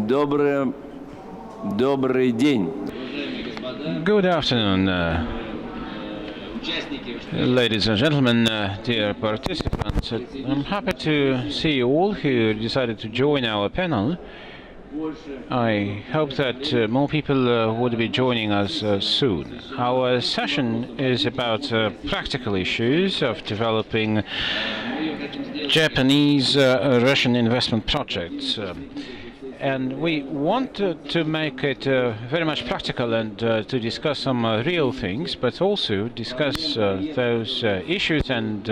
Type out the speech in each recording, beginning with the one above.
Добрый день. Good afternoon, ladies and gentlemen, dear participants. I'm happy to see you all who decided to join our panel. I hope that more people would be joining us soon. Our session is about practical issues of developing Japanese Russian investment projects. And we want to make it very much practical and to discuss some real things, but also discuss those issues and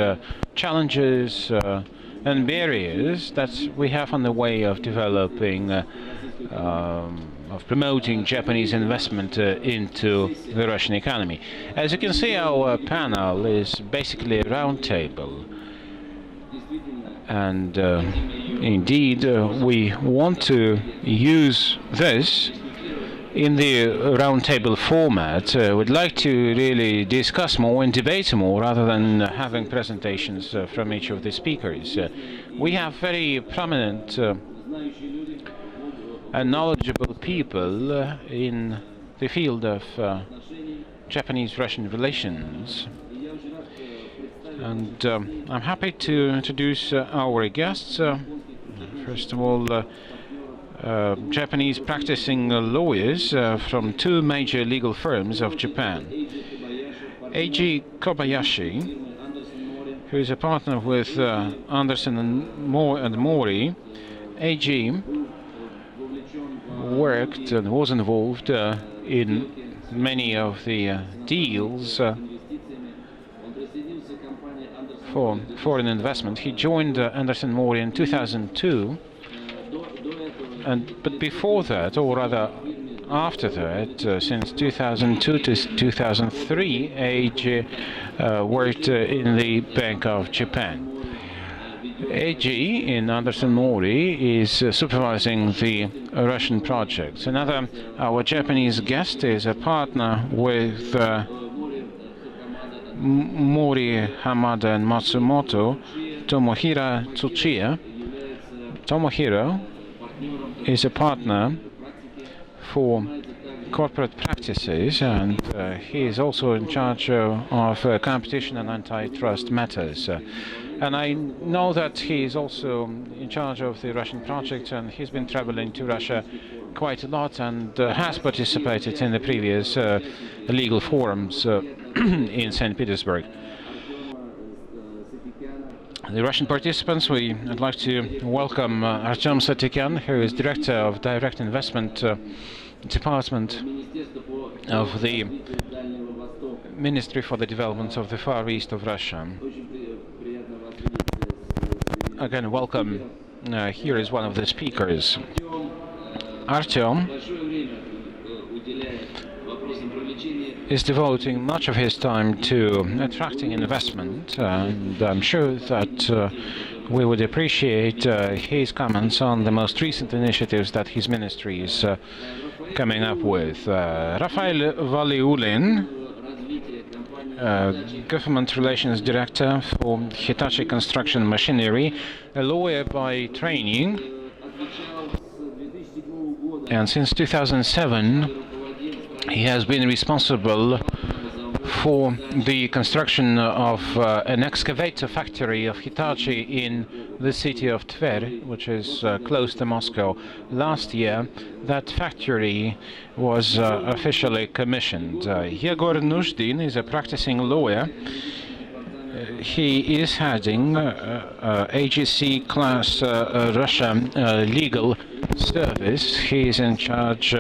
challenges and barriers that we have on the way of developing, of promoting Japanese investment into the Russian economy. As you can see, our panel is basically a round table. And indeed, we want to use this in the roundtable format. We'd like to really discuss more and debate more rather than having presentations from each of the speakers. We have very prominent and knowledgeable people in the field of Japanese-Russian relations. And I'm happy to introduce our guests. First of all, Japanese practicing lawyers from two major legal firms of Japan. A.G. Kobayashi, who is a partner with Anderson and Mori. A.G. worked and was involved in many of the deals for foreign investment. He joined Anderson Mori in 2002, but before that, or rather after that, since 2002 to 2003, A.G. worked in the Bank of Japan. A.G. in Anderson Mori is supervising the Russian projects. Our Japanese guest is a partner with Mori, Hamada and Matsumoto, Tomohiro Tsuchiya. Tomohiro is a partner for corporate practices, and he is also in charge of competition and antitrust matters. And I know that he is also in charge of the Russian project, and he's been traveling to Russia quite a lot and has participated in the previous legal forums in St. Petersburg. The Russian participants, I'd like to welcome Artem Satikyan, who is Director of Direct Investment Department of the Ministry for the Development of the Far East of Russia. Again, welcome. Here is one of the speakers. Artem is devoting much of his time to attracting investment, and I'm sure that we would appreciate his comments on the most recent initiatives that his ministry is coming up with. Rafael Valiulin, Government Relations Director for Hitachi Construction Machinery, a lawyer by training, and since 2007 he has been responsible for the construction of an excavator factory of Hitachi in the city of Tver, which is close to Moscow. Last year, that factory was officially commissioned. Yegor Nushdin is a practicing lawyer. He is heading AGC class Russia legal service. He is in charge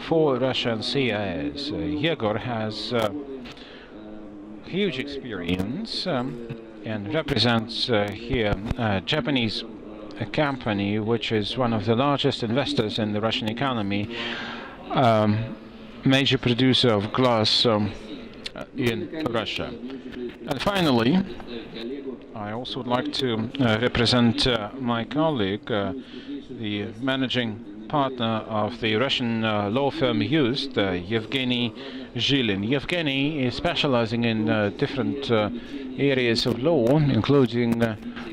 for Russian CIS. Yegor has huge experience and represents here a Japanese company which is one of the largest investors in the Russian economy, major producer of glass in Russia. And finally, I also would like to represent my colleague, the managing partner of the Russian law firm used, Yevgeny Zhilin. Yevgeny is specializing in different areas of law, including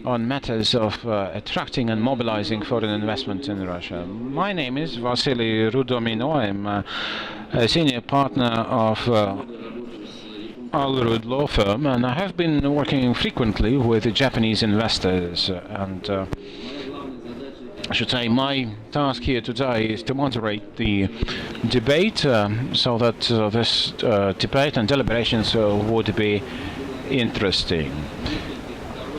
on matters of attracting and mobilizing foreign investment in Russia. My name is Vasily Rudomino. I'm a senior partner of ALRUD law firm, and I have been working frequently with Japanese investors. And I should say my task here today is to moderate the debate so that this debate and deliberations would be interesting.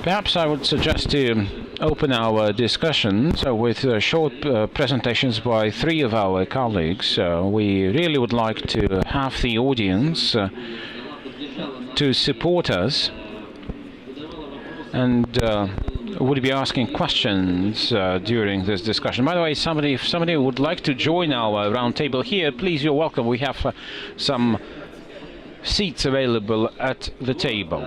Perhaps I would suggest to open our discussions with short presentations by three of our colleagues. We really would like to have the audience to support us and would be asking questions during this discussion. By the way, if somebody would like to join our round table here, please, you're welcome. We have some seats available at the table.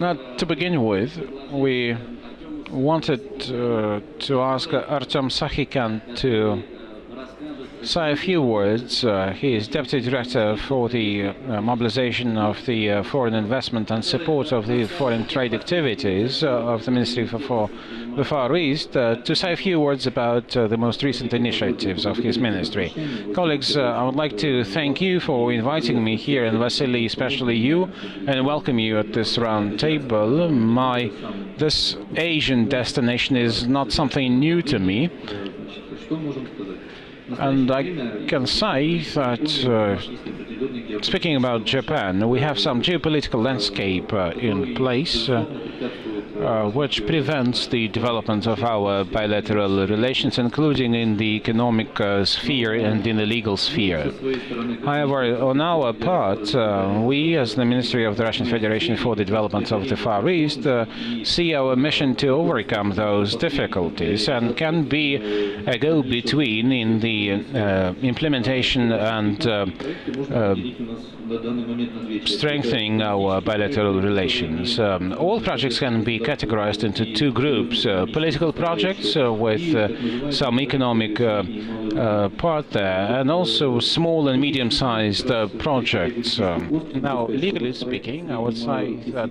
Now, to begin with, we wanted to ask Artem Sakhikan to say a few words. He is Deputy Director for the mobilization of the foreign investment and support of the foreign trade activities of the Ministry for the Far East, to say a few words about the most recent initiatives of his ministry. Colleagues, I would like to thank you for inviting me here, and Vasily, especially you, and welcome you at this round table. This Asian destination is not something new to me. And I can say that, speaking about Japan, we have some geopolitical landscape in place which prevents the development of our bilateral relations, including in the economic sphere and in the legal sphere. However, on our part, we, as the Ministry of the Russian Federation for the Development of the Far East, see our mission to overcome those difficulties and can be a go-between in the implementation and strengthening our bilateral relations. All projects can be categorized into two groups: political projects with some economic part there, and also small and medium-sized projects. Now, legally speaking, I would say that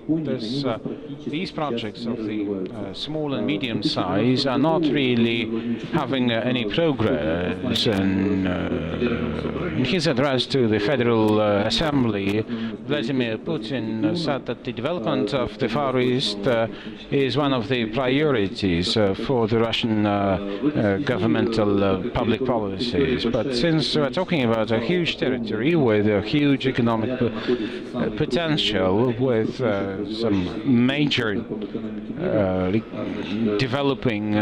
these projects of the small and medium size are not really having any progress. And in his address to the Federal Assembly, Vladimir Putin said that the development of the Far East is one of the priorities for the Russian governmental public policies. But since we're talking about a huge territory with a huge economic potential, with some major developing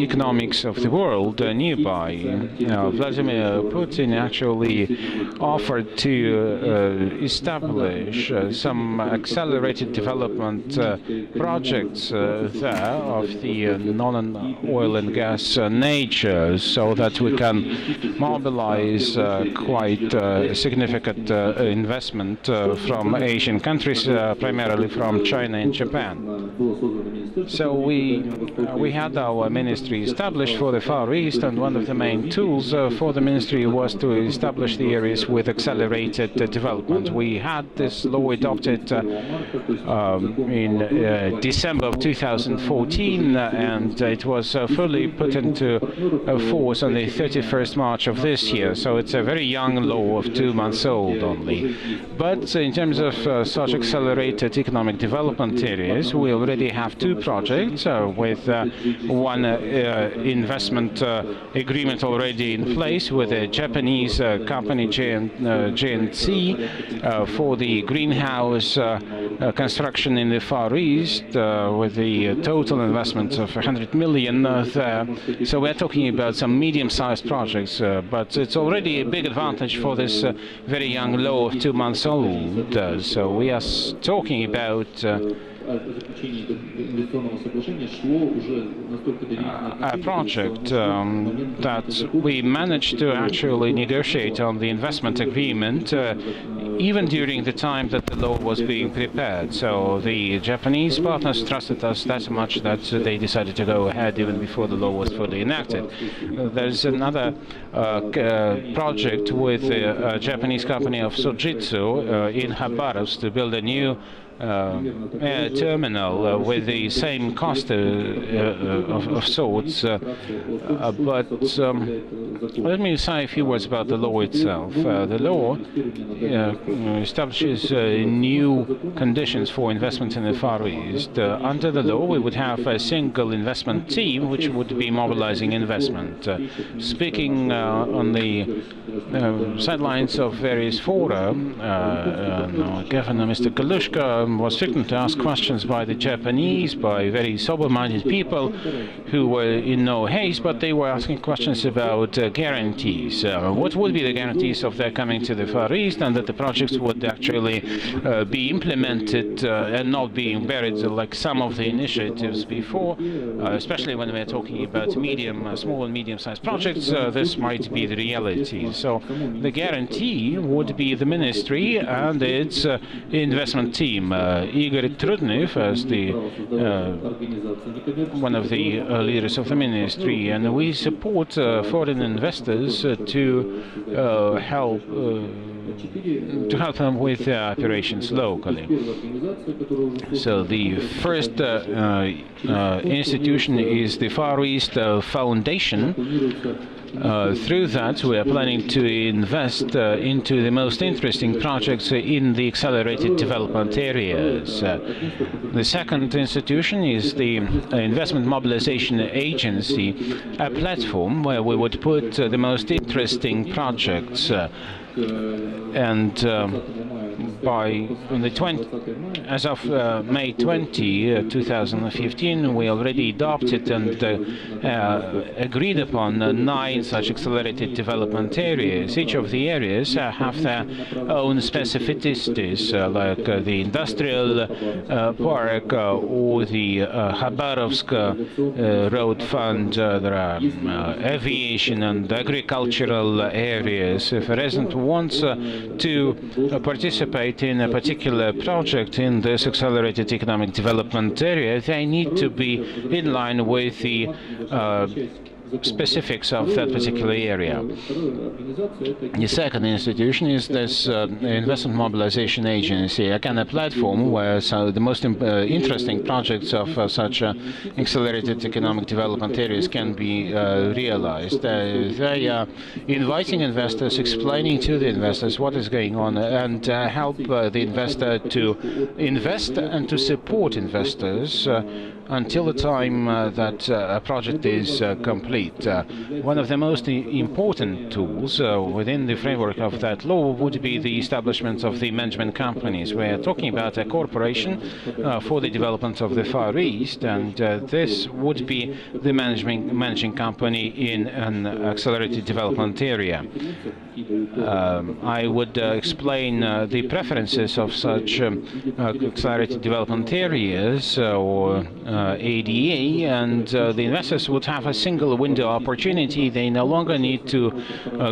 economics of the world nearby, Vladimir Putin actually offered to establish some accelerated development projects there of the non-oil and gas nature, so that we can mobilize quite significant investment from Asian countries, primarily from China and Japan. So we had our ministry established for the Far East, and one of the main tools for the ministry was to establish the areas with accelerated development. We had this law adopted in December of 2014, and it was fully put into force on the 31st March of this year. So it's a very young law of 2 months old only. But in terms of such accelerated economic development areas, we already have two projects with one investment agreement already in place with a Japanese company, JNC, for the greenhouse construction in the Far East, with the total investment of 100 million there. So we're talking about some medium-sized projects, but it's already a big advantage for this very young law of 2 months old. So we are talking about a project that we managed to actually negotiate on the investment agreement even during the time that the law was being prepared. So the Japanese partners trusted us that much that they decided to go ahead even before the law was fully enacted. There's another project with a Japanese company of Sojitsu in Khabarovsk to build a new air terminal with the same cost of sorts, but let me say a few words about the law itself. The law establishes new conditions for investment in the Far East. Under the law, we would have a single investment team which would be mobilizing investment. Speaking on the sidelines of various fora, Governor Mr. Kalushka was frequently asked questions by the Japanese, by very sober-minded people who were in no haste, but they were asking questions about guarantees. What would be the guarantees of their coming to the Far East, and that the projects would actually be implemented and not being buried like some of the initiatives before, especially when we're talking about small and medium-sized projects. This might be the reality. So the guarantee would be the ministry and its investment team. Igor Trudnev as the one of the leaders of the ministry, and we support foreign investors to help them with their operations locally. So the first institution is the Far East Foundation. Through that, we are planning to invest into the most interesting projects in the accelerated development areas. The second institution is the Investment Mobilization Agency, a platform where we would put the most interesting projects as of May 20, 2015, we already adopted and agreed upon 9 such accelerated development areas. Each of the areas have their own specificities, like the industrial park or the Khabarovsk Road Fund. There are aviation and agricultural areas. If a resident wants to participate in a particular project in this accelerated economic development area, they need to be in line with the specifics of that particular area. The second institution is this Investment Mobilization Agency, again a platform where the most interesting projects of such accelerated economic development areas can be realized. They are inviting investors, explaining to the investors what is going on, and help the investor to invest and to support investors until the time that a project is complete. One of the most important tools within the framework of that law would be the establishment of the management companies. We are talking about a corporation for the development of the Far East, and this would be the managing company in an accelerated development area. I would explain the preferences of such accelerated development areas or ADA, and the investors would have a single window opportunity. They no longer need to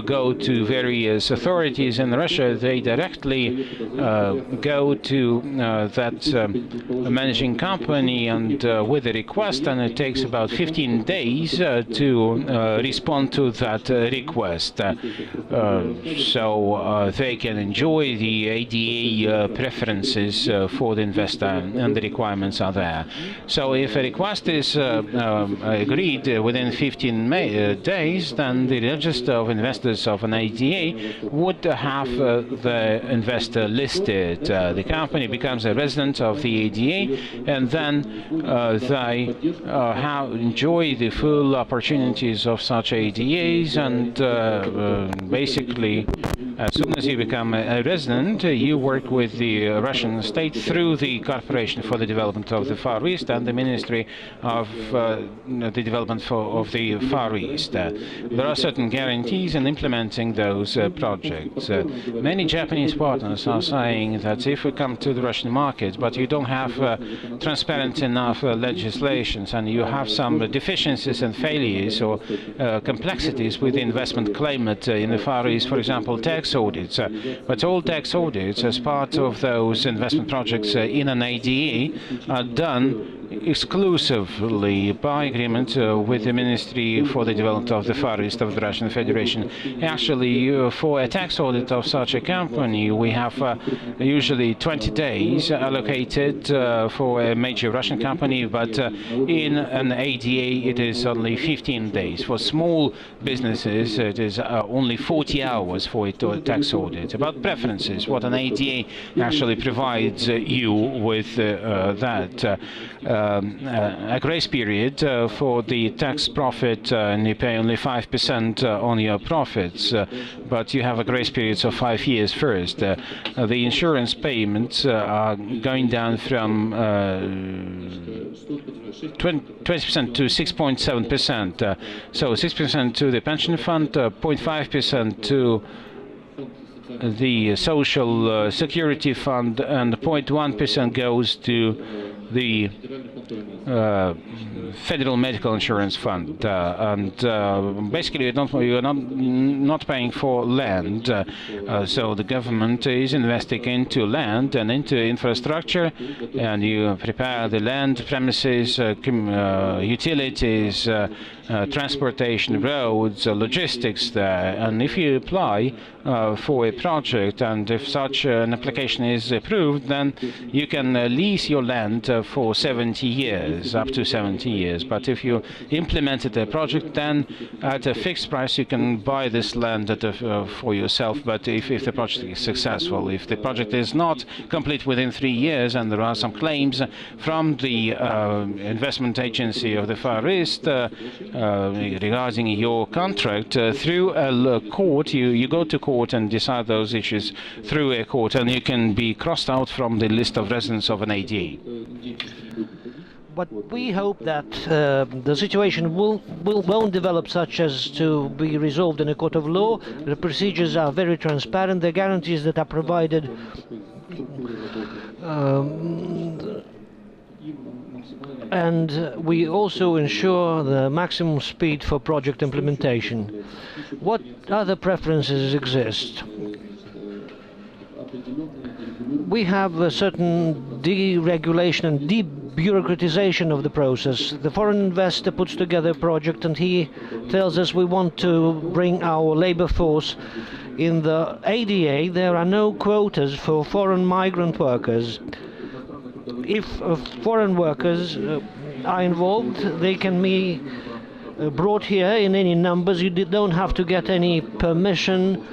go to various authorities in Russia. They directly go to that managing company and with a request, and it takes about 15 days to respond to that request. So they can enjoy the ADA preferences for the investor, and the requirements are there. So if a request is agreed within 15 days, then the register of investors of an ADA would have the investor listed. The company becomes a resident of the ADA, and then they enjoy the full opportunities of such ADAs, and basically As soon as you become a resident, you work with the Russian state through the Corporation for the Development of the Far East and the Ministry of the Development of the Far East. There are certain guarantees in implementing those projects. Many Japanese partners are saying that if we come to the Russian market, but you don't have transparent enough legislations and you have some deficiencies and failures or complexities with the investment climate in the Far East, for example, tax audits. But all tax audits as part of those investment projects in an ADA are done exclusively by agreement with the Ministry for the Development of the Far East of the Russian Federation. Actually, for a tax audit of such a company, we have usually 20 days allocated for a major Russian company, but in an ADA it is only 15 days. For small businesses it is only 40 hours for a tax audit. About preferences, what an ADA actually provides you with that. A grace period for the tax profit, and you pay only 5% on your profits, but you have a grace period of 5 years first. The insurance payments are going down from 20% to 6.7%. So 6% to the pension fund, 0.5% to the social security fund, and 0.1% goes to the Federal Medical Insurance Fund, basically you're not paying for land, so the government is investing into land and into infrastructure, and you prepare the land, premises, utilities, transportation, roads, logistics there. And if you apply for a project, and if such an application is approved, then you can lease your land for 70 years, up to 70 years. But if you implemented a project, then at a fixed price you can buy this land for yourself. But if the project is successful, if the project is not complete within 3 years and there are some claims from the investment agency of the Far East regarding your contract, through a court, you go to court and decide those issues through a court, and you can be crossed out from the list of residents of an ADA. But we hope that the situation won't develop such as to be resolved in a court of law. The procedures are very transparent. The guarantees that are provided and we also ensure the maximum speed for project implementation. What other preferences exist? We have a certain deregulation and debureaucratization of the process. The foreign investor puts together a project and he tells us we want to bring our labor force. In the ADA there are no quotas for foreign migrant workers. If foreign workers are involved, they can be brought here in any numbers. You don't have to get any permission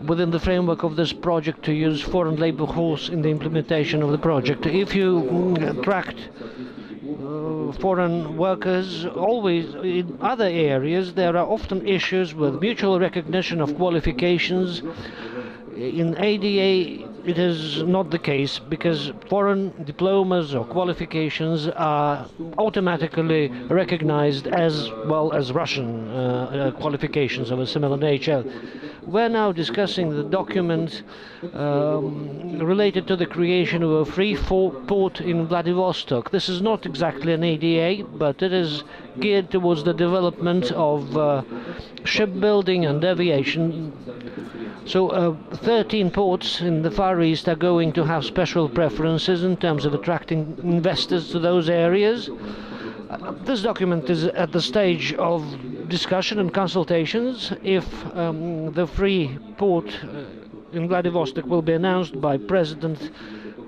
within the framework of this project to use foreign labor force in the implementation of the project. If you attract foreign workers, always in other areas there are often issues with mutual recognition of qualifications. In ADA it is not the case, because foreign diplomas or qualifications are automatically recognized as well as Russian qualifications of a similar nature. We're now discussing the document related to the creation of a free port in Vladivostok. This is not exactly an ADA, but it is geared towards the development of shipbuilding and aviation. So 13 ports in the Far East are going to have special preferences in terms of attracting investors to those areas. This document is at the stage of discussion and consultations. If the free port in Vladivostok will be announced by President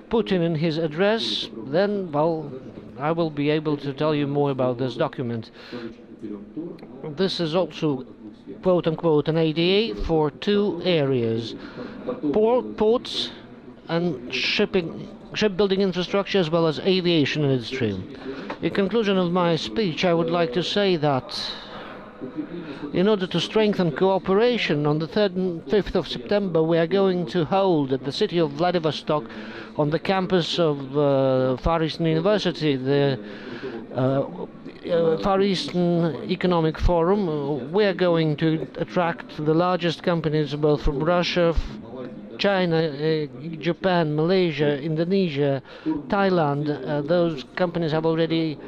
Putin in his address, then, well, I will be able to tell you more about this document. This is also, quote-unquote, an ADA for 2 areas: ports and shipbuilding infrastructure, as well as aviation industry. In conclusion of my speech, I would like to say that In order to strengthen cooperation, on the 3rd and 5th of September we are going to hold at the city of Vladivostok, on the campus of Far Eastern University, the Far Eastern Economic Forum. We are going to attract the largest companies both from Russia, China, Japan, Malaysia, Indonesia, Thailand. Those companies have already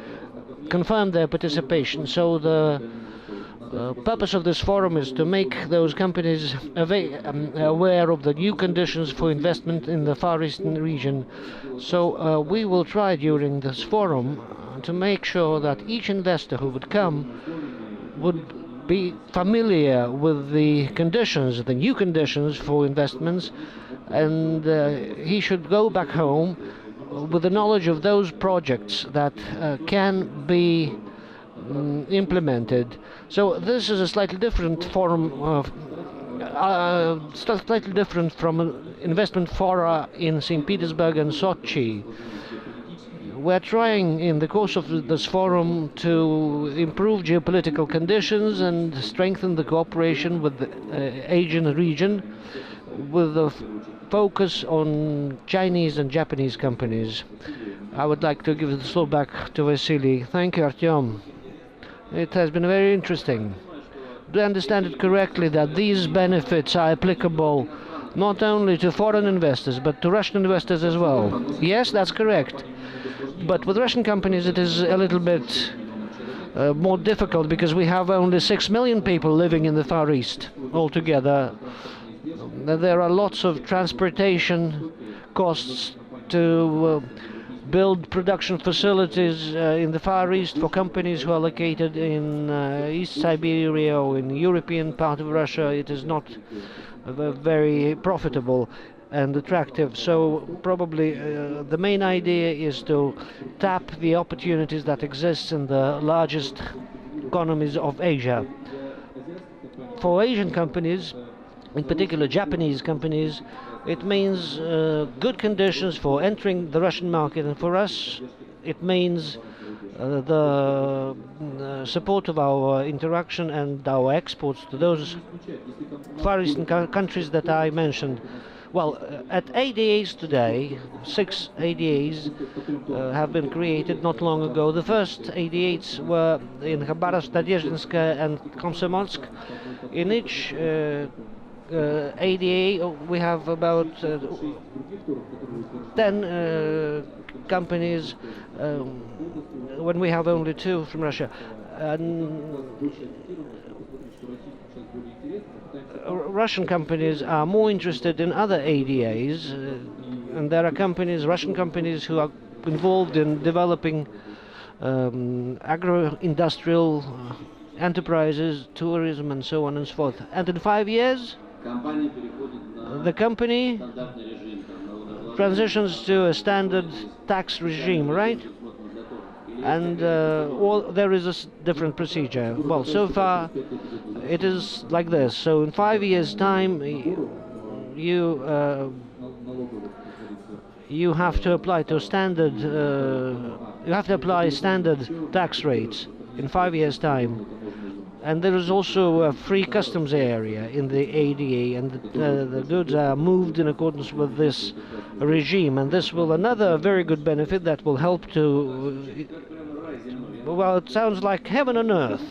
confirmed their participation. So the purpose of this forum is to make those companies aware of the new conditions for investment in the Far Eastern region. So we will try during this forum to make sure that each investor who would come would be familiar with the conditions, the new conditions for investments, and he should go back home with the knowledge of those projects that can be implemented. So this is a slightly different forum of slightly different from investment fora in St. Petersburg and Sochi. We're trying in the course of this forum to improve geopolitical conditions and strengthen the cooperation with the Asian region, with a focus on Chinese and Japanese companies. I would like to give the floor back to Vasily. Thank you, Artyom. It has been very interesting. Do I understand it correctly that these benefits are applicable not only to foreign investors but to Russian investors as well? Yes, that's correct. But with Russian companies it is a little bit more difficult, because we have only 6 million people living in the Far East altogether. There are lots of transportation costs to build production facilities in the Far East for companies who are located in East Siberia or in the European part of Russia. It is not very profitable and attractive. So probably the main idea is to tap the opportunities that exist in the largest economies of Asia. For Asian companies, in particular Japanese companies, it means good conditions for entering the Russian market, and for us it means the support of our interaction and our exports to those Far Eastern countries that I mentioned. Well, at ADAs today, 6 ADAs have been created not long ago. The first ADAs were in Khabarovsk, Nadezhdinsk and Komsomolsk. In each ADA we have about 10 companies when we have only 2 from Russia. Russian companies are more interested in other ADAs, and there are companies, Russian companies, who are involved in developing agro-industrial enterprises, tourism and so on and so forth. And in 5 years the company transitions to a standard tax regime, right? And there is a different procedure. Well, so far it is like this. So in 5 years' time you have to apply to standard standard tax rates in 5 years' time. And there is also a free customs area in the ADA, and the goods are moved in accordance with this regime. And this will another very good benefit that will help to, well, it sounds like heaven on earth.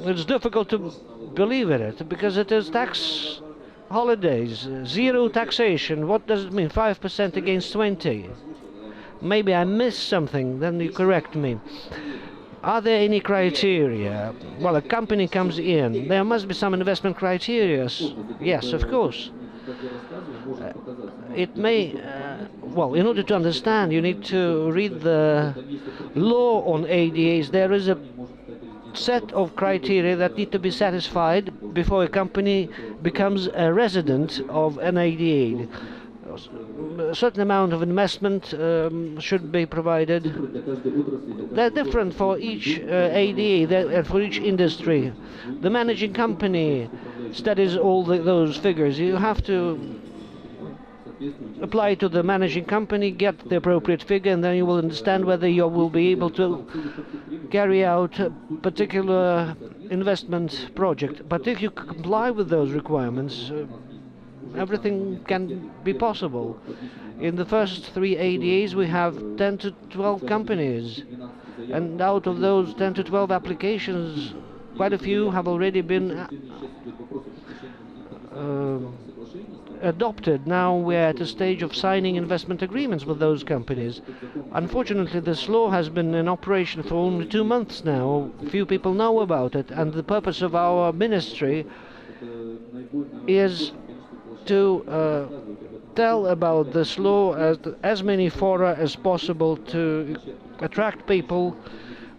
It's difficult to believe in it, because it is tax holidays, zero taxation. What does it mean? 5% against 20? Maybe I missed something, then you correct me. Are there any criteria? Well, a company comes in, there must be some investment criteria. Yes, of course. It may, well, in order to understand, you need to read the law on ADAs. There is a set of criteria that need to be satisfied before a company becomes a resident of an ADA. A certain amount of investment should be provided. They're different for each ADA, for each industry. The managing company studies all those figures. You have to apply to the managing company, get the appropriate figure, and then you will understand whether you will be able to carry out a particular investment project. But if you comply with those requirements, everything can be possible. In the first 3 ADAs we have 10 to 12 companies, and out of those 10 to 12 applications, quite a few have already been adopted. Now we're at a stage of signing investment agreements with those companies. Unfortunately, this law has been in operation for only 2 months now. Few people know about it, and the purpose of our ministry is to tell about this law at as many fora as possible to attract people.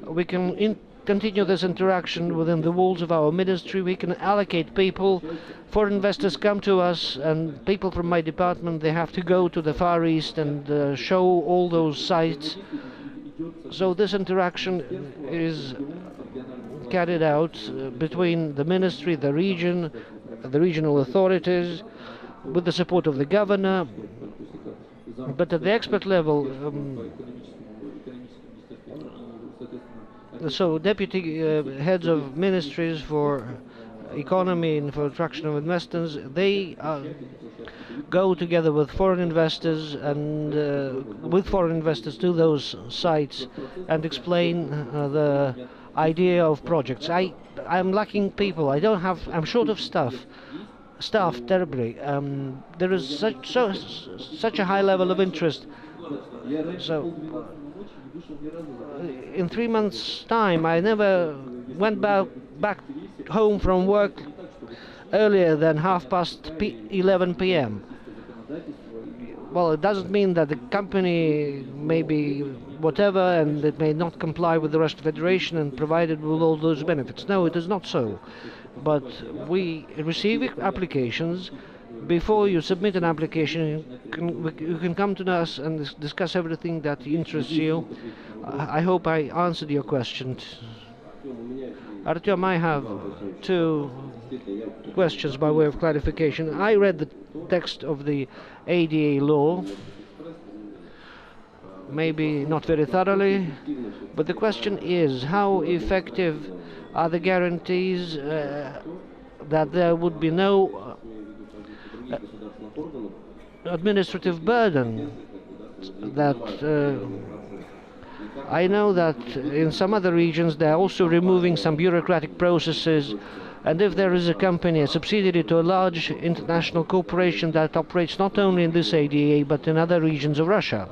We can continue this interaction within the walls of our ministry. We can allocate people. Foreign investors come to us, and people from my department, they have to go to the Far East and show all those sites. So this interaction is carried out between the ministry, the region, the regional authorities, with the support of the governor. But at the expert level, so deputy heads of ministries for economy and for attraction of investors, they go together with foreign investors and with foreign investors to those sites and explain the idea of projects. I'm lacking people. I'm short of staff terribly. There is such a high level of interest. So in 3 months' time, I never went back home from work earlier than 11 p.m. Well, it doesn't mean that the company may be whatever and it may not comply with the Russian Federation and provided with all those benefits. No, it is not so. But we receive applications. Before you submit an application, you can come to us and discuss everything that interests you. I hope I answered your question. Artyom, I have 2 questions by way of clarification. I read the text of the ADA law, maybe not very thoroughly, but the question is, how effective are the guarantees that there would be no administrative burden? That I know that in some other regions they are also removing some bureaucratic processes, and if there is a company, a subsidiary to a large international corporation that operates not only in this ADA but in other regions of Russia,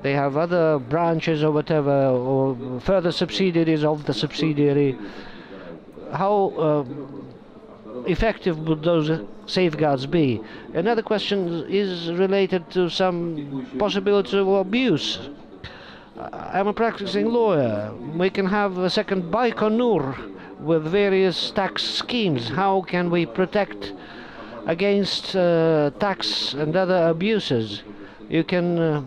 they have other branches or whatever, or further subsidiaries of the subsidiary, how effective would those safeguards be? Another question is related to some possibility of abuse. I'm a practicing lawyer. We can have a second Baikonur with various tax schemes. How can we protect against tax and other abuses? You can,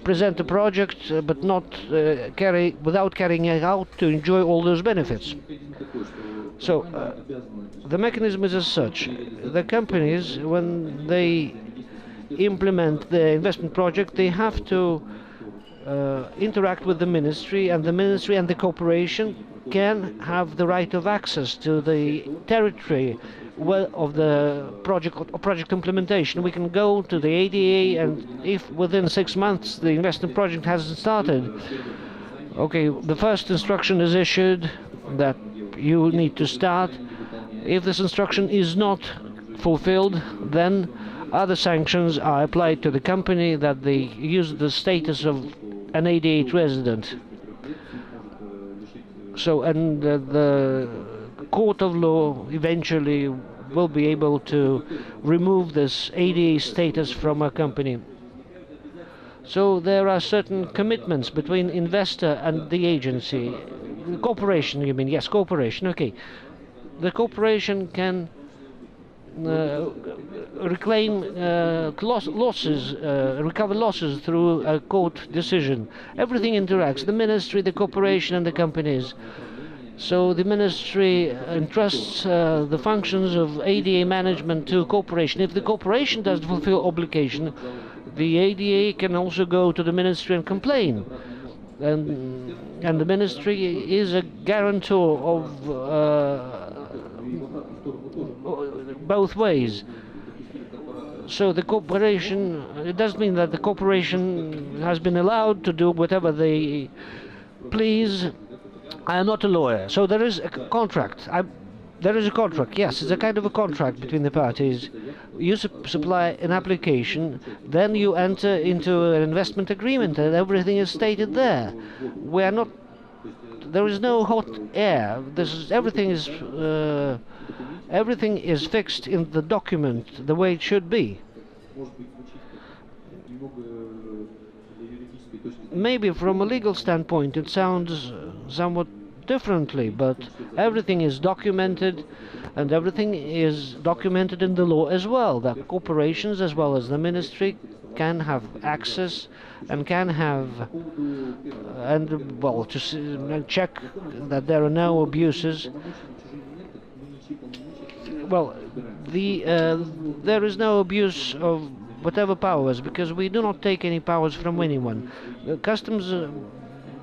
present a project, but not without carrying it out to enjoy all those benefits. So the mechanism is as such. The companies, when they implement the investment project, they have to interact with the ministry, and the corporation can have the right of access to the territory of the project implementation. We can go to the ADA, and if within 6 months the investment project hasn't started, okay, the first instruction is issued that you need to start. If this instruction is not fulfilled, then other sanctions are applied to the company, that they use the status of an AD8 resident. So, and the court of law eventually will be able to remove this ADA status from a company. So there are certain commitments between investor and the agency. The corporation, you mean? Yes, corporation, okay. The corporation can reclaim losses, recover losses through a court decision. Everything interacts, the ministry, the corporation and the companies. So the ministry entrusts the functions of ADA management to corporation. If the corporation doesn't fulfill obligation, the ADA can also go to the ministry and complain. and the ministry is a guarantor of both ways. So the corporation, it does mean that the corporation has been allowed to do whatever they please. I am not a lawyer, so there is a contract. There is a contract, yes, it's a kind of a contract between the parties. You supply an application, then you enter into an investment agreement, and everything is stated there. We are not. There is no hot air. Everything is fixed in the document the way it should be. Maybe from a legal standpoint it sounds somewhat differently, but everything is documented, and everything is documented in the law as well, that corporations as well as the ministry can have access and can have to check that there are no abuses. Well, there is no abuse of whatever powers, because we do not take any powers from anyone. The customs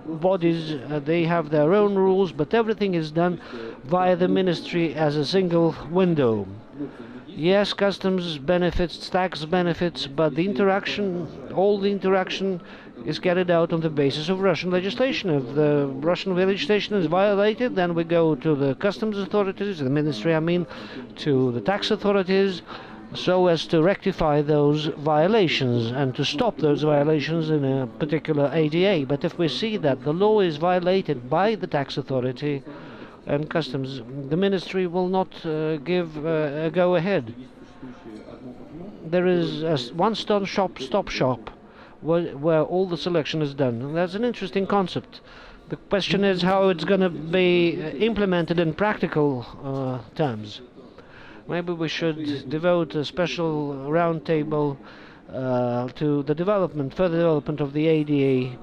bodies, they have their own rules, but everything is done via the ministry as a single window. Yes, customs benefits, tax benefits, but all the interaction is carried out on the basis of Russian legislation. If the Russian legislation is violated, then we go to the customs authorities, the ministry I mean, to the tax authorities, so as to rectify those violations and to stop those violations in a particular ADA. But if we see that the law is violated by the tax authority and customs, the ministry will not give a go-ahead. There is a one-stop shop where all the selection is done. And that's an interesting concept. The question is how it's going to be implemented in practical terms. Maybe we should devote a special roundtable to the further development of the ADA.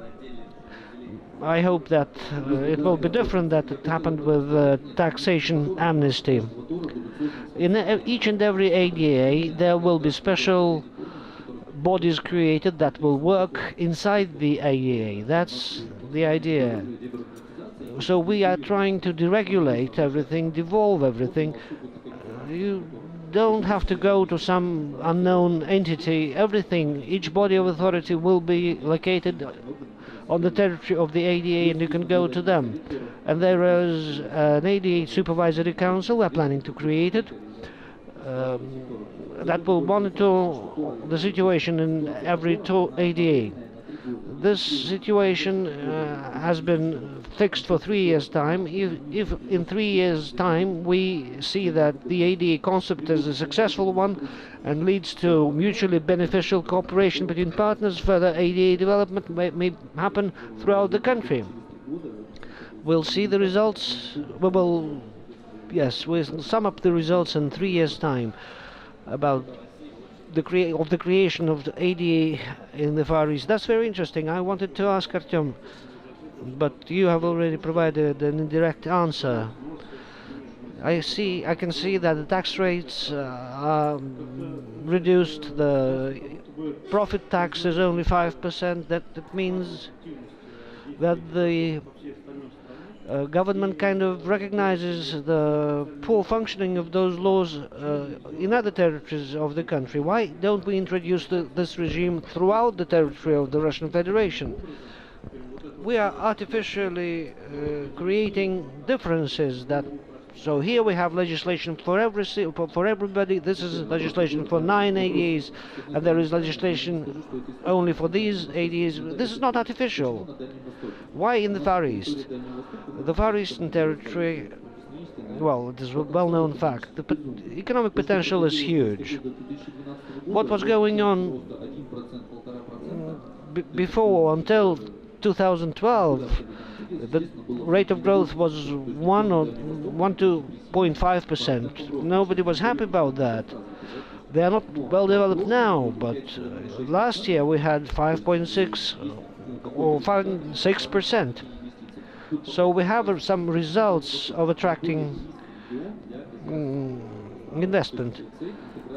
I hope that it will be different that it happened with taxation amnesty. In each and every ADA there will be special bodies created that will work inside the ADA. That's the idea. So we are trying to deregulate everything, devolve everything. You don't have to go to some unknown entity. Each body of authority will be located on the territory of the ADA, and you can go to them. And there is an ADA supervisory council. We're planning to create it that will monitor the situation in every ADA. This situation has been fixed for 3 years' time. If in 3 years' time we see that the ADA concept is a successful one and leads to mutually beneficial cooperation between partners, further ADA development may happen throughout the country. We'll see the results. We'll sum up the results in 3 years' time about the creation of the ADA in the Far East. That's very interesting. I wanted to ask Artyom, but you have already provided an indirect answer. I can see that the tax rates are reduced. The profit tax is only 5%. That means that the government kind of recognizes the poor functioning of those laws in other territories of the country. Why don't we introduce this regime throughout the territory of the Russian Federation? We are artificially creating differences. So here we have legislation for everybody. This is legislation for 9 ADAs, and there is legislation only for these ADAs. This is not artificial. Why in the Far East? The Far Eastern territory, well, it is a well-known fact. The economic potential is huge. What was going on before, until 2012, the rate of growth was 1 to 0.5%. Nobody was happy about that. They are not well developed now, but last year we had 5.6 or 6%. So we have some results of attracting investment.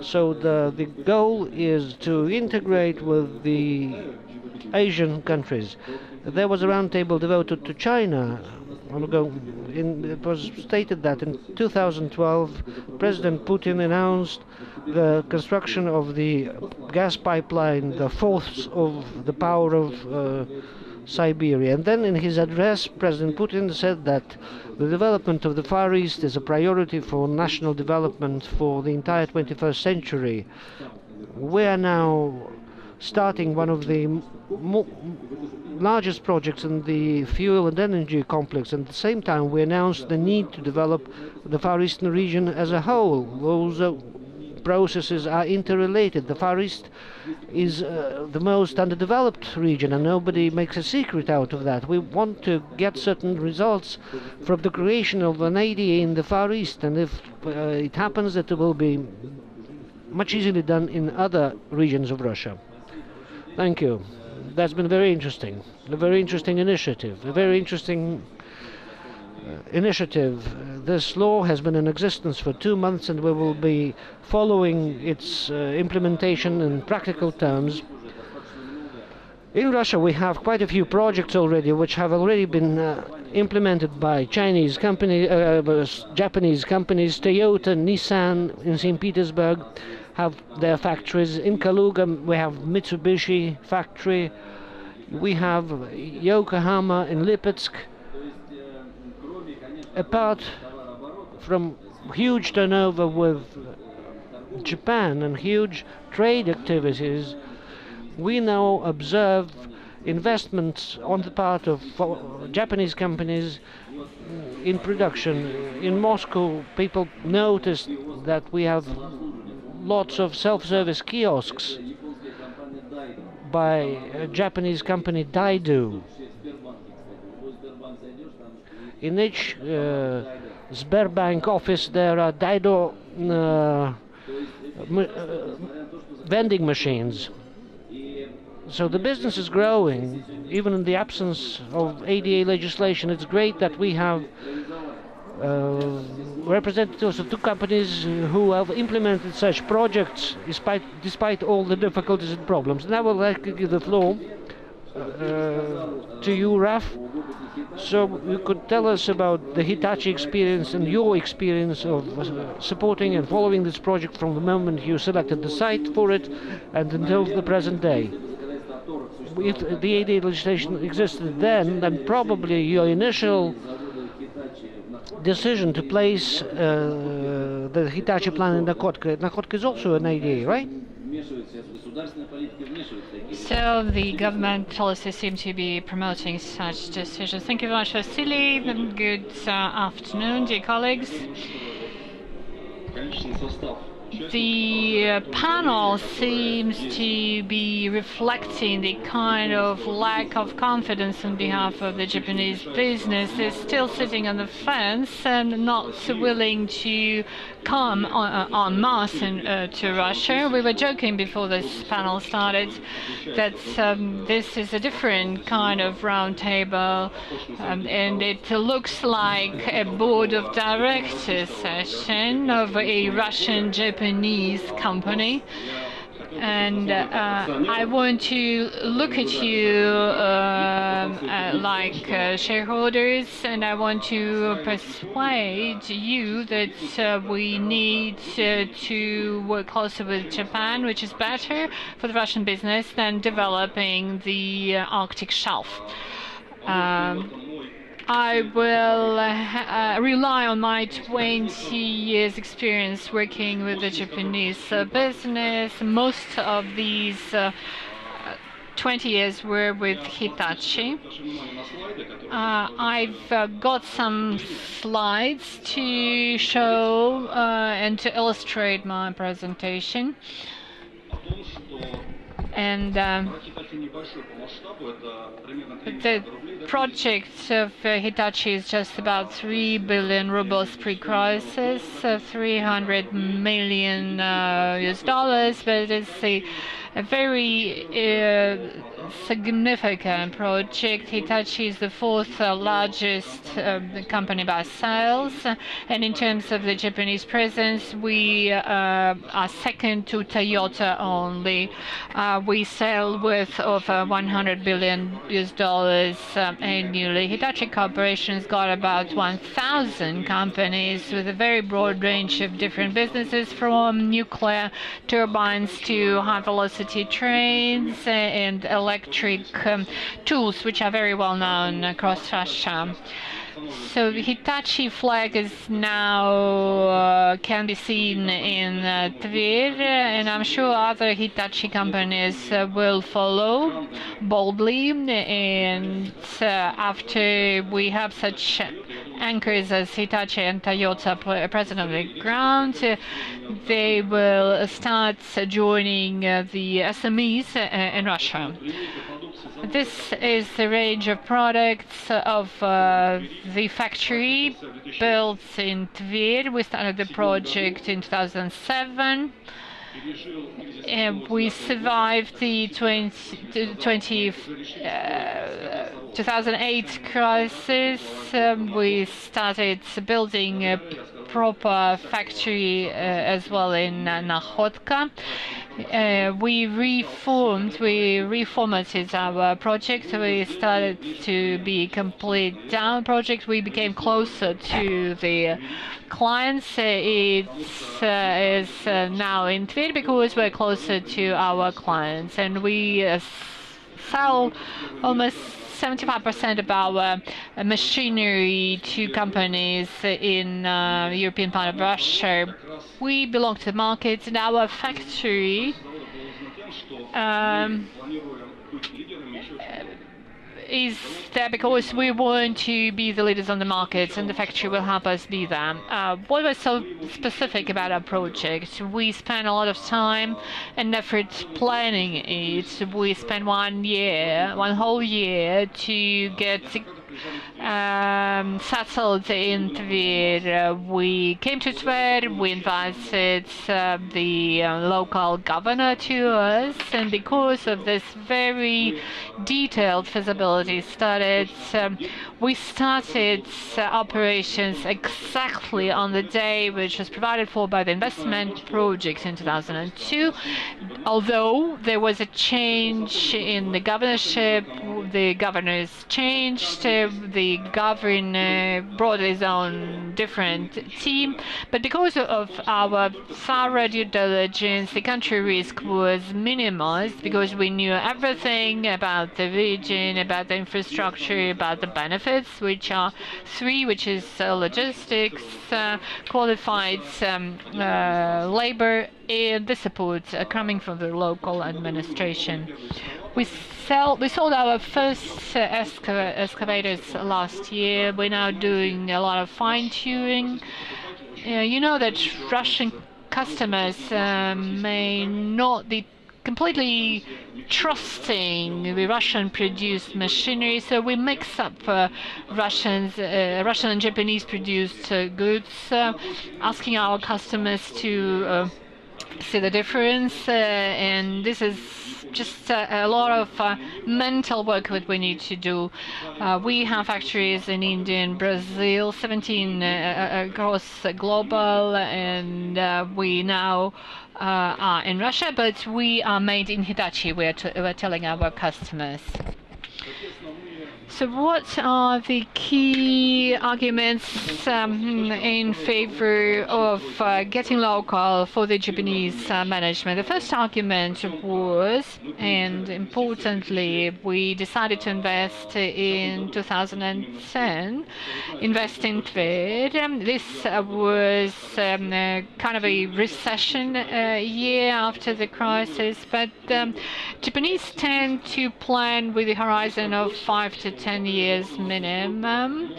So the goal is to integrate with the Asian countries. There was a roundtable devoted to China. It was stated that in 2012, President Putin announced the construction of the gas pipeline, the fourth of the power of Siberia. And then in his address, President Putin said that the development of the Far East is a priority for national development for the entire 21st century. We are now starting one of the largest projects in the fuel and energy complex. And at the same time, we announced the need to develop the Far Eastern region as a whole. Those processes are interrelated. The Far East is the most underdeveloped region, and nobody makes a secret out of that. We want to get certain results from the creation of an ADA in the Far East, and if it happens, that it will be much easily done in other regions of Russia. Thank you. That's been very interesting. A very interesting initiative. A very interesting initiative. This law has been in existence for 2 months, and we will be following its implementation in practical terms. In Russia, we have quite a few projects already, which have already been implemented by Japanese companies. Toyota, Nissan in St. Petersburg have their factories. In Kaluga, we have Mitsubishi factory. We have Yokohama in Lipetsk. Apart from huge turnover with Japan and huge trade activities, we now observe investments on the part of Japanese companies in production. In Moscow, people noticed that we have lots of self-service kiosks by a Japanese company, Daido. In each Sberbank office there are Daido vending machines. So the business is growing, even in the absence of ADA legislation. It's great that we have representatives of 2 companies who have implemented such projects despite all the difficulties and problems. And I would like to give the floor to you, Raf, so you could tell us about the Hitachi experience and your experience of supporting and following this project from the moment you selected the site for it and until the present day. If the ADA legislation existed then probably your initial decision to place the Hitachi plant in Nakotka. Nakotka is also an ADA, right? So the government policies seem to be promoting such decisions. Thank you very much, Vasily. Good afternoon, dear colleagues. The panel seems to be reflecting the kind of lack of confidence on behalf of the Japanese business. They're still sitting on the fence and not willing to come en masse to Russia. We were joking before this panel started that this is a different kind of roundtable, and it looks like a board of directors session of a Russian-Japanese company. And I want to look at you like shareholders, and I want to persuade you that we need to work closer with Japan, which is better for the Russian business than developing the Arctic shelf. I will rely on my 20 years experience working with the Japanese business. Most of these 20 years were with Hitachi. I've got some slides to show and to illustrate my presentation. And the project of Hitachi is just about 3 billion rubles pre-crisis, 300 million US dollars, but it's a very significant project. Hitachi is the fourth largest company by sales, and in terms of the Japanese presence, we are second to Toyota only. We sell worth over $100 billion annually. Hitachi Corporation's got about 1,000 companies with a very broad range of different businesses, from nuclear turbines to high-velocity trains and electric tools, which are very well known across Russia. So the Hitachi flag is now can be seen in Tver, and I'm sure other Hitachi companies will follow boldly. And after we have such anchors as Hitachi and Toyota present on the ground, they will start joining the SMEs in Russia. This is the range of products of the factory built in Tver. We started the project in 2007. And we survived the 2008 crisis. We started building a proper factory as well in Nakhodka. We reformatted our project. We started to be complete down project. We became closer to the clients. It is now in Tver because we're closer to our clients, and we sell almost 75% of our machinery to companies in European part of Russia. We belong to the market, and our factory is there because we want to be the leaders on the market, and the factory will help us be there. What was so specific about our project? We spent a lot of time and effort planning it. We spent 1 year, 1 whole year to get settled in Tver. We came to Tver, we invited the local governor to us, and because of this very detailed feasibility studies, we started operations exactly on the day which was provided for by the investment project in 2002. Although there was a change in the governorship, the governors changed, the governor brought his own different team, but because of our thorough due diligence, the country risk was minimized because we knew everything about the region, about the infrastructure, about the benefits, which are 3, which is logistics, qualified labor, and the support coming from the local administration. We sold our first excavators last year. We're now doing a lot of fine-tuning. You know that Russian customers may not be completely trusting the Russian-produced machinery, so we mix up Russian and Japanese-produced goods, asking our customers to see the difference, and this is just a lot of mental work that we need to do. We have factories in India and Brazil, 17 across global, and we now are in Russia, but we are made in Hitachi, we're telling our customers. So what are the key arguments in favor of getting local for the Japanese management? The first argument was, and importantly, we decided to invest in 2010, invest in Tver. This was kind of a recession year after the crisis, but Japanese tend to plan with the horizon of 5 to 10 years minimum.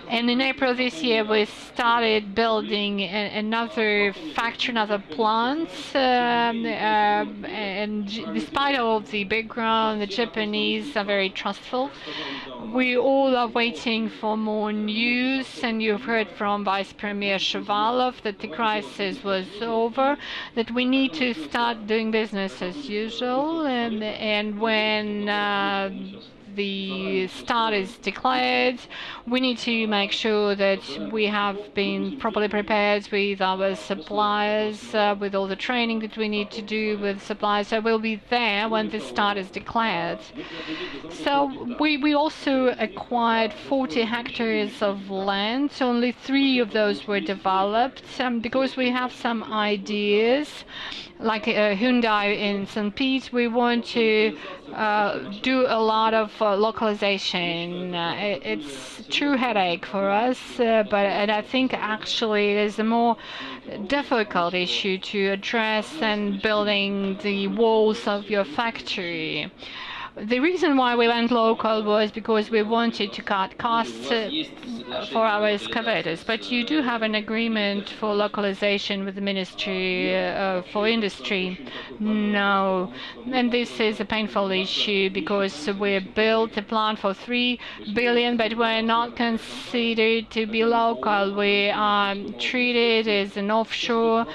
And in April this year, we started building another factory, another plant. And despite all of the background, the Japanese are very trustful. We all are waiting for more news, and you've heard from Vice Premier Shavalov that the crisis was over, that we need to start doing business as usual, and when the start is declared, we need to make sure that we have been properly prepared with our suppliers, with all the training that we need to do with suppliers. So we'll be there when the start is declared. So we also acquired 40 hectares of land. Only 3 of those were developed because we have some ideas. Like Hyundai in St. Pete, we want to do a lot of localization. It's a true headache for us, and I think actually it is a more difficult issue to address than building the walls of your factory. The reason why we went local was because we wanted to cut costs for our excavators. But you do have an agreement for localization with the Ministry for Industry. No. And this is a painful issue because we built a plant for 3 billion, but we're not considered to be local. We are treated as an offshore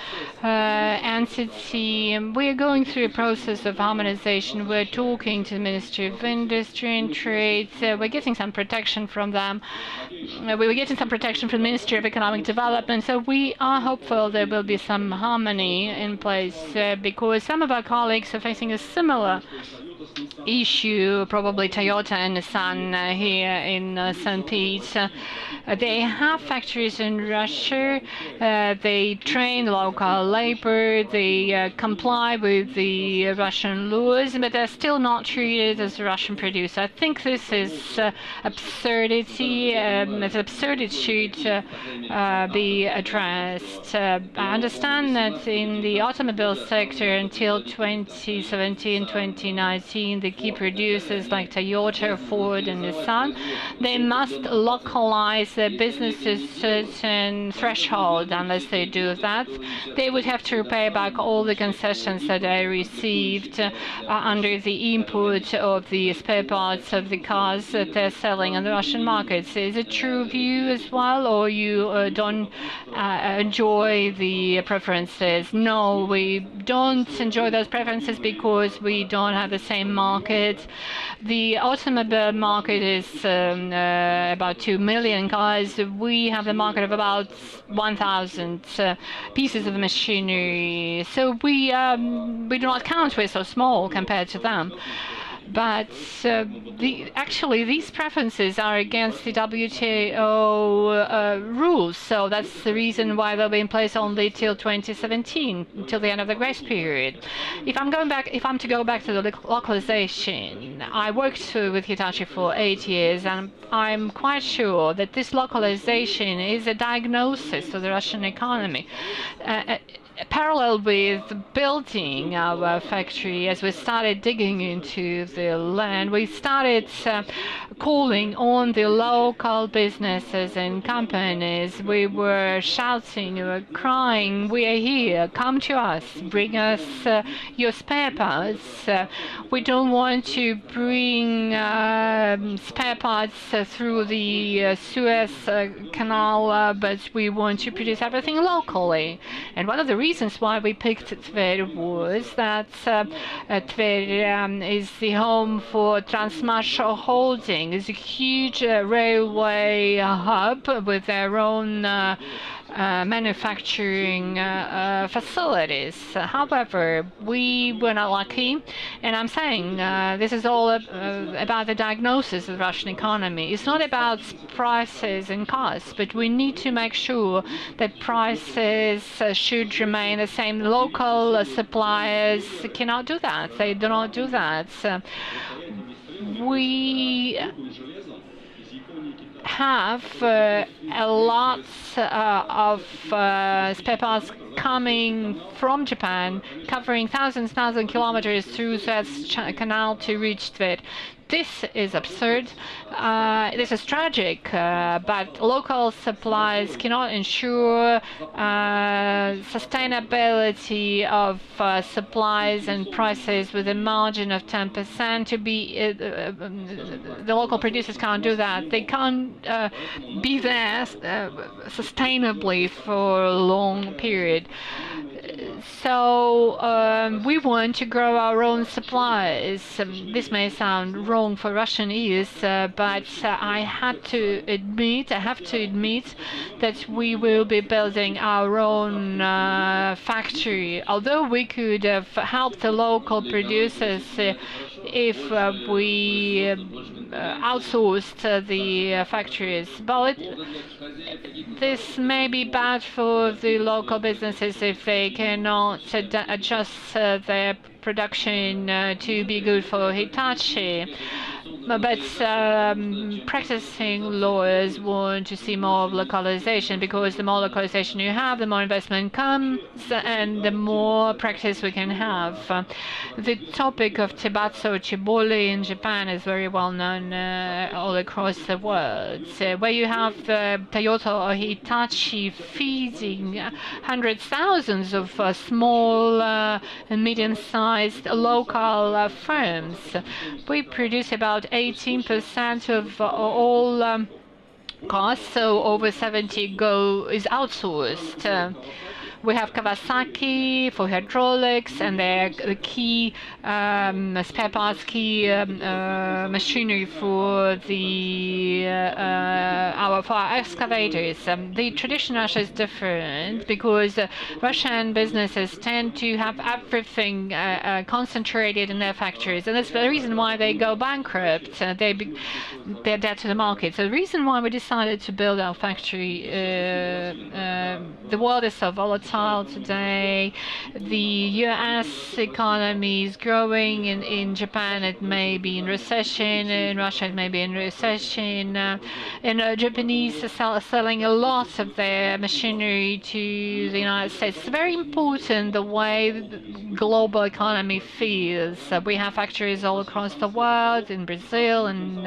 entity. We're going through a process of harmonization. We're talking to the Ministry of Industry and Trade. We're getting some protection from them. We were getting some protection from the Ministry of Economic Development. So we are hopeful there will be some harmony in place because some of our colleagues are facing a similar issue, probably Toyota and Nissan here in St. Pete. They have factories in Russia. They train local labor. They comply with the Russian laws, but they're still not treated as a Russian producer. I think this is absurdity. It's absurd. It should be addressed. I understand that in the automobile sector until 2017, 2019, the key producers like Toyota, Ford, and Nissan, they must localize their businesses certain threshold. Unless they do that, they would have to pay back all the concessions that they received under the input of the spare parts of the cars that they're selling on the Russian markets. Is it true view as well, or you don't enjoy the preferences? No, we don't enjoy those preferences because we don't have the same market. The automobile market is about 2 million cars. We have a market of about 1,000 pieces of machinery. So we do not count. We're so small compared to them. But actually, these preferences are against the WTO rules, so that's the reason why they'll be in place only till 2017, until the end of the grace period. If I'm to go back to the localization, I worked with Hitachi for 8 years, and I'm quite sure that this localization is a diagnosis of the Russian economy. Parallel with building our factory, as we started digging into the land, we started calling on the local businesses and companies. We were shouting, we were crying, we are here, come to us, bring us your spare parts. We don't want to bring spare parts through the Suez Canal, but we want to produce everything locally. And one of the reasons why we picked Tver was that Tver is the home for Transmash Holding. It's a huge railway hub with their own manufacturing facilities. However, we were not lucky, and I'm saying this is all about the diagnosis of the Russian economy. It's not about prices and costs, but we need to make sure that prices should remain the same. Local suppliers cannot do that. They do not do that. We have a lot of spare parts coming from Japan, covering thousands kilometers through that canal to reach it. This is absurd. This is tragic, but local supplies cannot ensure sustainability of supplies and prices with a margin of 10%. To be the local producers can't do that. They can't be there sustainably for a long period. So we want to grow our own supplies. This may sound wrong for Russian ears, but I have to admit that we will be building our own factory. Although we could have helped the local producers if we outsourced the factories, but this may be bad for the local businesses if they cannot adjust their production to be good for Hitachi. But practicing lawyers want to see more of localization, because the more localization you have, the more investment comes and the more practice we can have. The topic of Tebatsu Chiboli in Japan is very well known all across the world. Where you have Toyota or Hitachi feeding hundreds, thousands of small and medium-sized local firms. We produce about 18% of all costs, so over 70 is outsourced. We have Kawasaki for hydraulics, and they're the key spare parts, key machinery for our excavators. The tradition in Russia is different because Russian businesses tend to have everything concentrated in their factories, and that's the reason why they go bankrupt. They're dead to the market. So the reason why we decided to build our factory, the world is so volatile today. The US economy is growing. In Japan it may be in recession, in Russia it may be in recession, and Japanese are selling a lot of their machinery to the United States. It's very important the way the global economy feels. We have factories all across the world, in Brazil and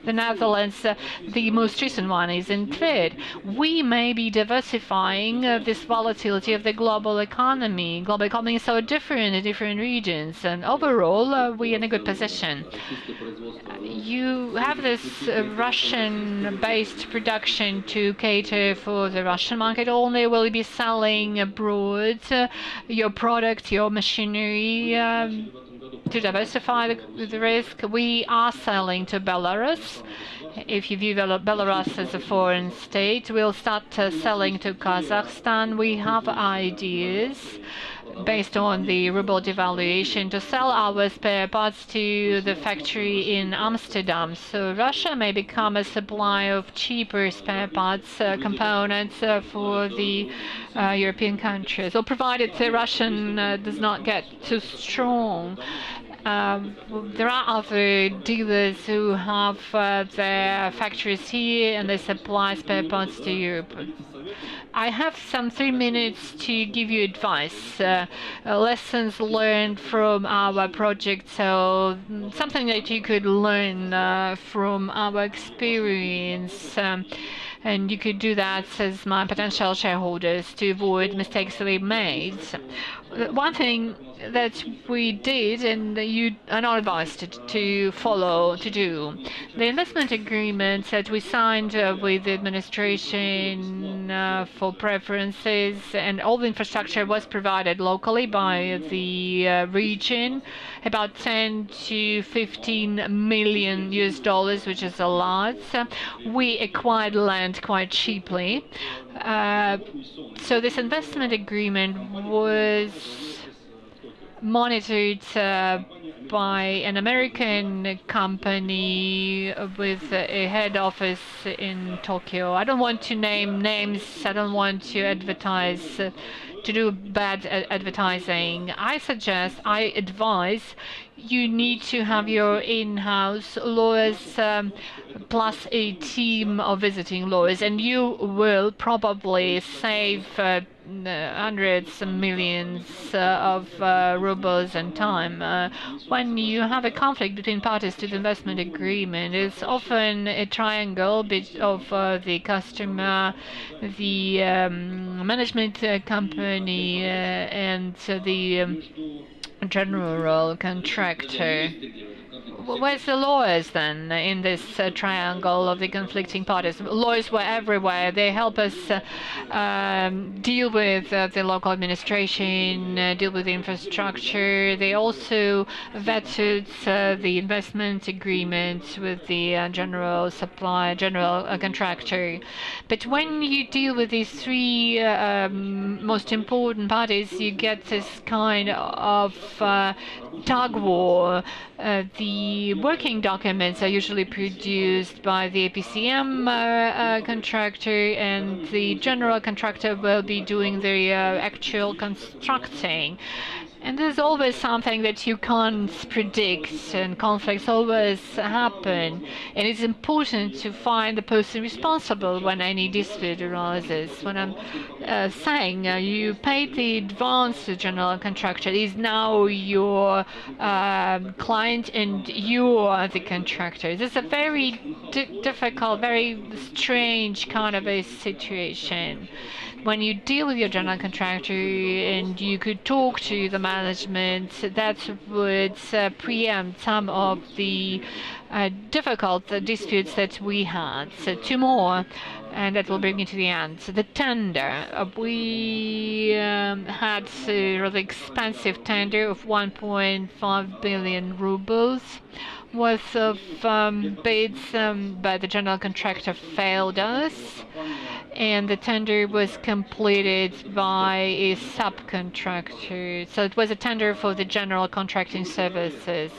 the Netherlands. The most recent one is in Tver. We may be diversifying this volatility of the global economy. Global economy is so different in different regions, and overall we're in a good position. You have this Russian-based production to cater for the Russian market only. Will you be selling abroad your product, your machinery, to diversify the risk? We are selling to Belarus. If you view Belarus as a foreign state, we'll start selling to Kazakhstan. We have ideas based on the ruble devaluation to sell our spare parts to the factory in Amsterdam. So Russia may become a supplier of cheaper spare parts components for the European countries, or provided the Russian does not get too strong. There are other dealers who have their factories here and they supply spare parts to Europe. I have some 3 minutes to give you advice, lessons learned from our project, so something that you could learn from our experience. And you could do that as my potential shareholders to avoid mistakes we made. One thing that we did, and you are not advised to follow, to do, the investment agreement that we signed with the administration for preferences, and all the infrastructure was provided locally by the region, about 10 to 15 million US dollars, which is a lot. We acquired land quite cheaply. So this investment agreement was monitored by an American company with a head office in Tokyo. I don't want to name names. I don't want to advertise, to do bad advertising. I advise you need to have your in-house lawyers plus a team of visiting lawyers, and you will probably save hundreds of millions of rubles and time. When you have a conflict between parties to the investment agreement, it's often a triangle of the customer, the management company, and the general contractor. Where's the lawyers then in this triangle of the conflicting parties? Lawyers were everywhere. They help us deal with the local administration, deal with the infrastructure. They also vetted the investment agreement with the general contractor. But when you deal with these three most important parties, you get this kind of tug war. The working documents are usually produced by the APCM contractor, and the general contractor will be doing the actual constructing. And there's always something that you can't predict, and conflicts always happen. And it's important to find the person responsible when any dispute arises. When I'm saying you paid the advance to general contractor, is now your client and you are the contractor. This is a very difficult, very strange kind of a situation. When you deal with your general contractor and you could talk to the management, that would preempt some of the difficult disputes that we had. So two more, and that will bring me to the end. So the tender. We had a rather expensive tender of 1.5 billion rubles worth of bids, but the general contractor failed us, and the tender was completed by a subcontractor. So it was a tender for the general contracting services.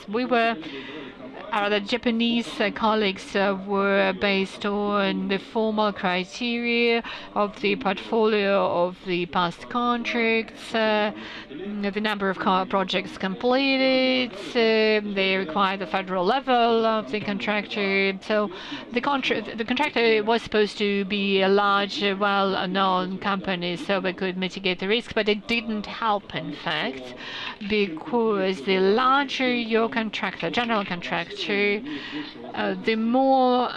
Our Japanese colleagues were based on the formal criteria of the portfolio of the past contracts, the number of projects completed. They required the federal level of the contractor. So the contractor was supposed to be a large, well-known company, so we could mitigate the risk, but it didn't help, in fact, because the larger your contractor, general contractor, the more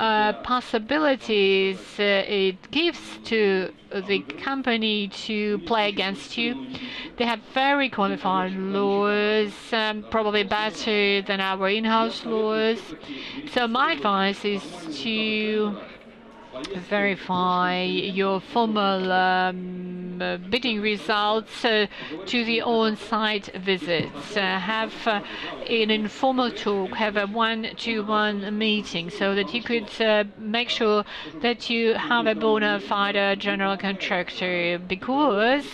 possibilities it gives to the company to play against you. They have very qualified lawyers, probably better than our in-house lawyers. So my advice is to verify your formal bidding results to the on-site visits. Have an informal talk, have a one-to-one meeting, so that you could make sure that you have a bona fide general contractor, because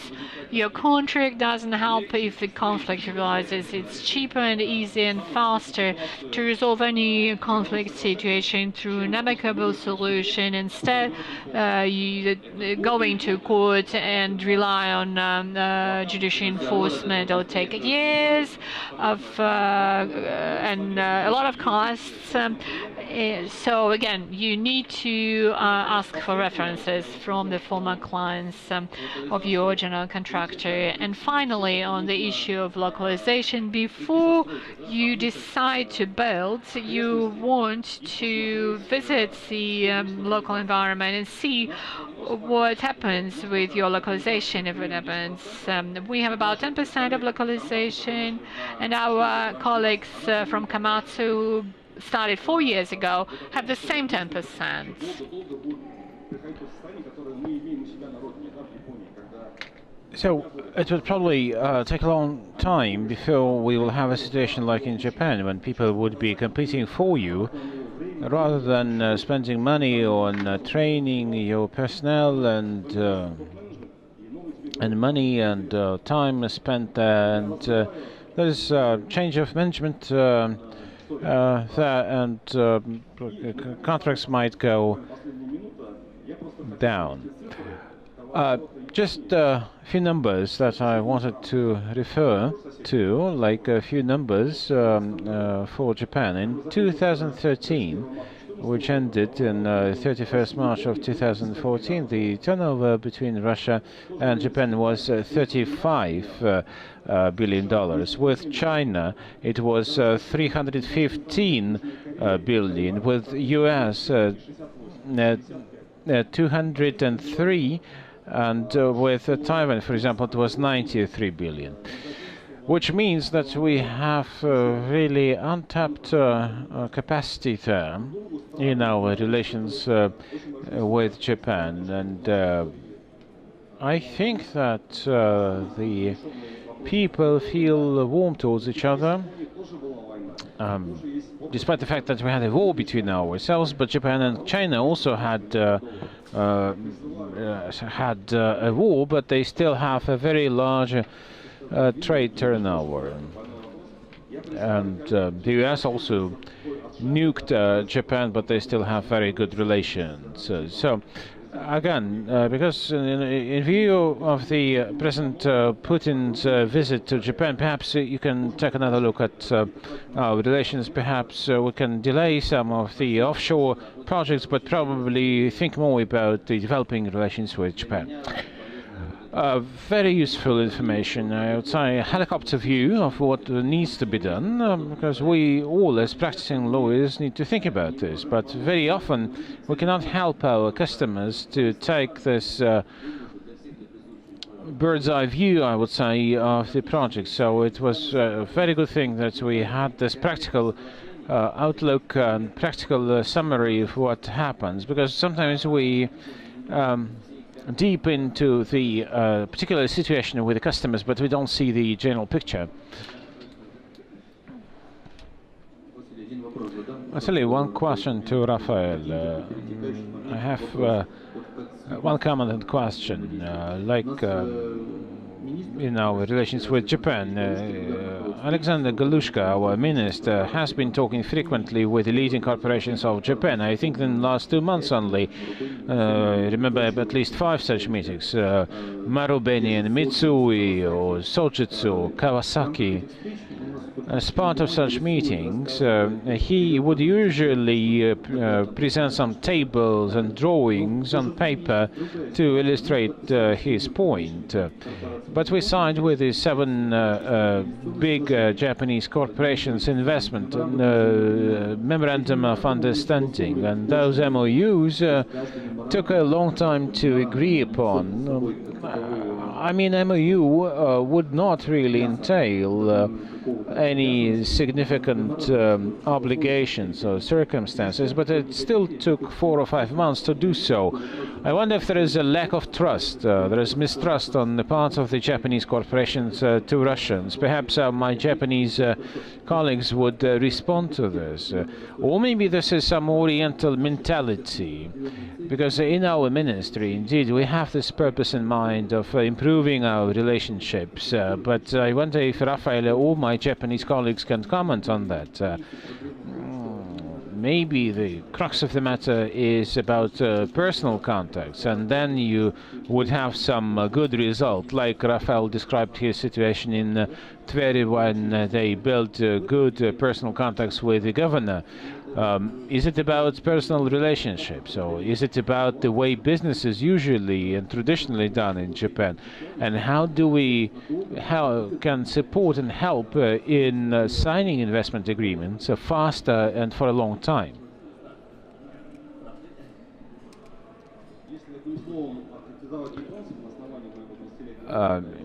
your contract doesn't help if the conflict arises. It's cheaper and easier and faster to resolve any conflict situation through an amicable solution. Instead, going to court and rely on judicial enforcement will take years of and a lot of costs. So again, you need to ask for references from the former clients of your general contractor. And finally, on the issue of localization, before you decide to build, you want to visit the local environment and see what happens with your localization, if it happens. We have about 10% of localization, and our colleagues from Komatsu started 4 years ago have the same 10%. So it would probably take a long time before we will have a situation like in Japan, when people would be competing for you rather than spending money on training your personnel and money and time spent there. And there's a change of management there, and contracts might go down. Just a few numbers that I wanted to refer to like a few numbers for Japan. In 2013, which ended in 31st March of 2014, the turnover between Russia and Japan was $35 billion. With China, it was 315 billion. With US, 203, and with Taiwan, for example, it was 93 billion. Which means that we have really untapped capacity there in our relations with Japan. And I think that the people feel warm towards each other, despite the fact that we had a war between ourselves. But Japan and China also had a war, but they still have a very large trade turnover. And the US also nuked Japan, but they still have very good relations. So again, because in view of the President Putin's visit to Japan, perhaps you can take another look at our relations. Perhaps we can delay some of the offshore projects, but probably think more about the developing relations with Japan. Very useful information. I would say a helicopter view of what needs to be done, because we all, as practicing lawyers, need to think about this. But very often we cannot help our customers to take this bird's eye view, I would say, of the project. So it was a very good thing that we had this practical outlook and practical summary of what happens, because sometimes we deep into the particular situation with the customers, but we don't see the general picture. Vasily, one question to Rafael. I have one comment and question. In our relations with Japan, Alexander Galushka, our minister, has been talking frequently with the leading corporations of Japan. I think in the last 2 months only, I remember at least 5 such meetings. Marubeni and Mitsui, or Sojitsu, Kawasaki. As part of such meetings, he would usually present some tables and drawings on paper to illustrate his point. But we signed with the 7 big Japanese corporations investment memorandum of understanding, and those MOUs took a long time to agree upon. I mean, MOU would not really entail any significant obligations or circumstances, but it still took 4 or 5 months to do so. I wonder if there is a lack of trust, there is mistrust on the part of the Japanese corporations to Russians. Perhaps my Japanese colleagues would respond to this. Or maybe this is some Oriental mentality, because in our ministry, indeed, we have this purpose in mind of improving our relationships. But I wonder if Rafael or my Japanese colleagues can comment on that. Maybe the crux of the matter is about personal contacts, and then you would have some good result, like Rafael described his situation in Tveri when they built good personal contacts with the governor. Is it about personal relationships, or is it about the way business is usually and traditionally done in Japan? And how can support and help in signing investment agreements faster and for a long time?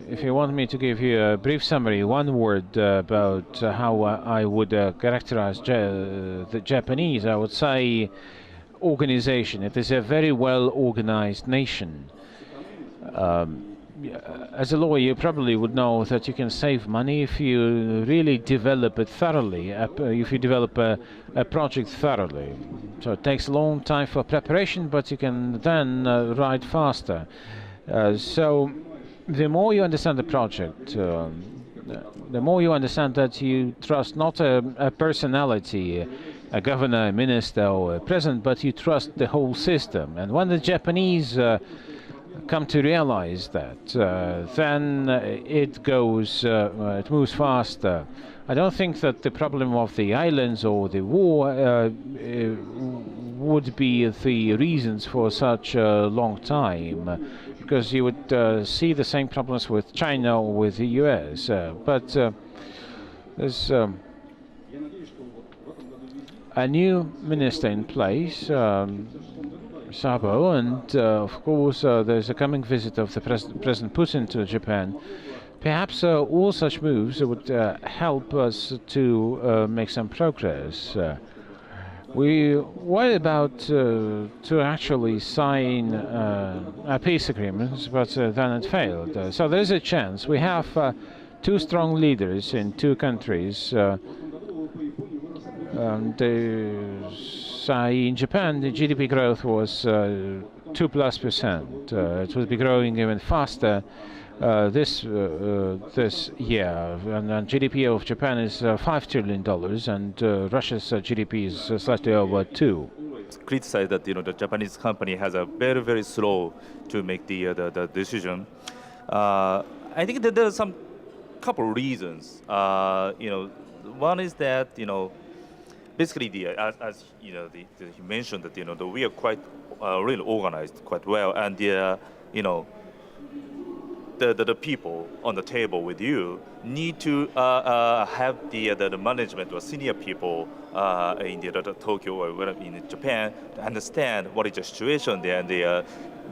If you want me to give you a brief summary, one word about how I would characterize the Japanese, I would say organization. It is a very well organized nation. As a lawyer, you probably would know that you can save money if you really develop it thoroughly, if you develop a project thoroughly. So it takes a long time for preparation, but you can then write faster. So the more you understand the project, the more you understand that you trust not a personality, a governor, a minister, or a president, but you trust the whole system. And when the Japanese come to realize that, then it moves faster. I don't think that the problem of the islands or the war would be the reasons for such a long time, because you would see the same problems with China or with the US. But there's a new minister in place, Sabo, and of course there's a coming visit of the President Putin to Japan. Perhaps all such moves would help us to make some progress. We were about to actually sign a peace agreement, but then it failed. So there's a chance. We have two strong leaders in two countries. In Japan, the GDP growth was 2+%. It will be growing even faster this year, and GDP of Japan is $5 trillion, and Russia's GDP is slightly over 2. Criticize that the Japanese company has a very slow to make the decision. I think that there are some couple reasons. One is that basically as he mentioned that we are quite really organized quite well, and the people on the table with you need to have the management or senior people in Tokyo or in Japan to understand what is the situation there, and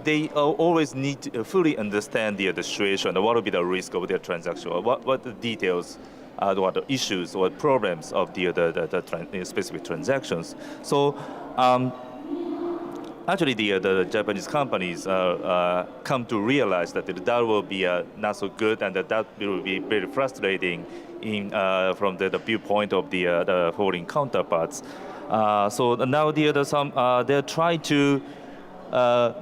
they always need to fully understand the situation, what will be the risk of their transaction, or what the details, what the issues or problems of the specific transactions. So actually, the Japanese companies come to realize that that will be not so good, and that will be very frustrating from the viewpoint of the foreign counterparts. So now they're trying to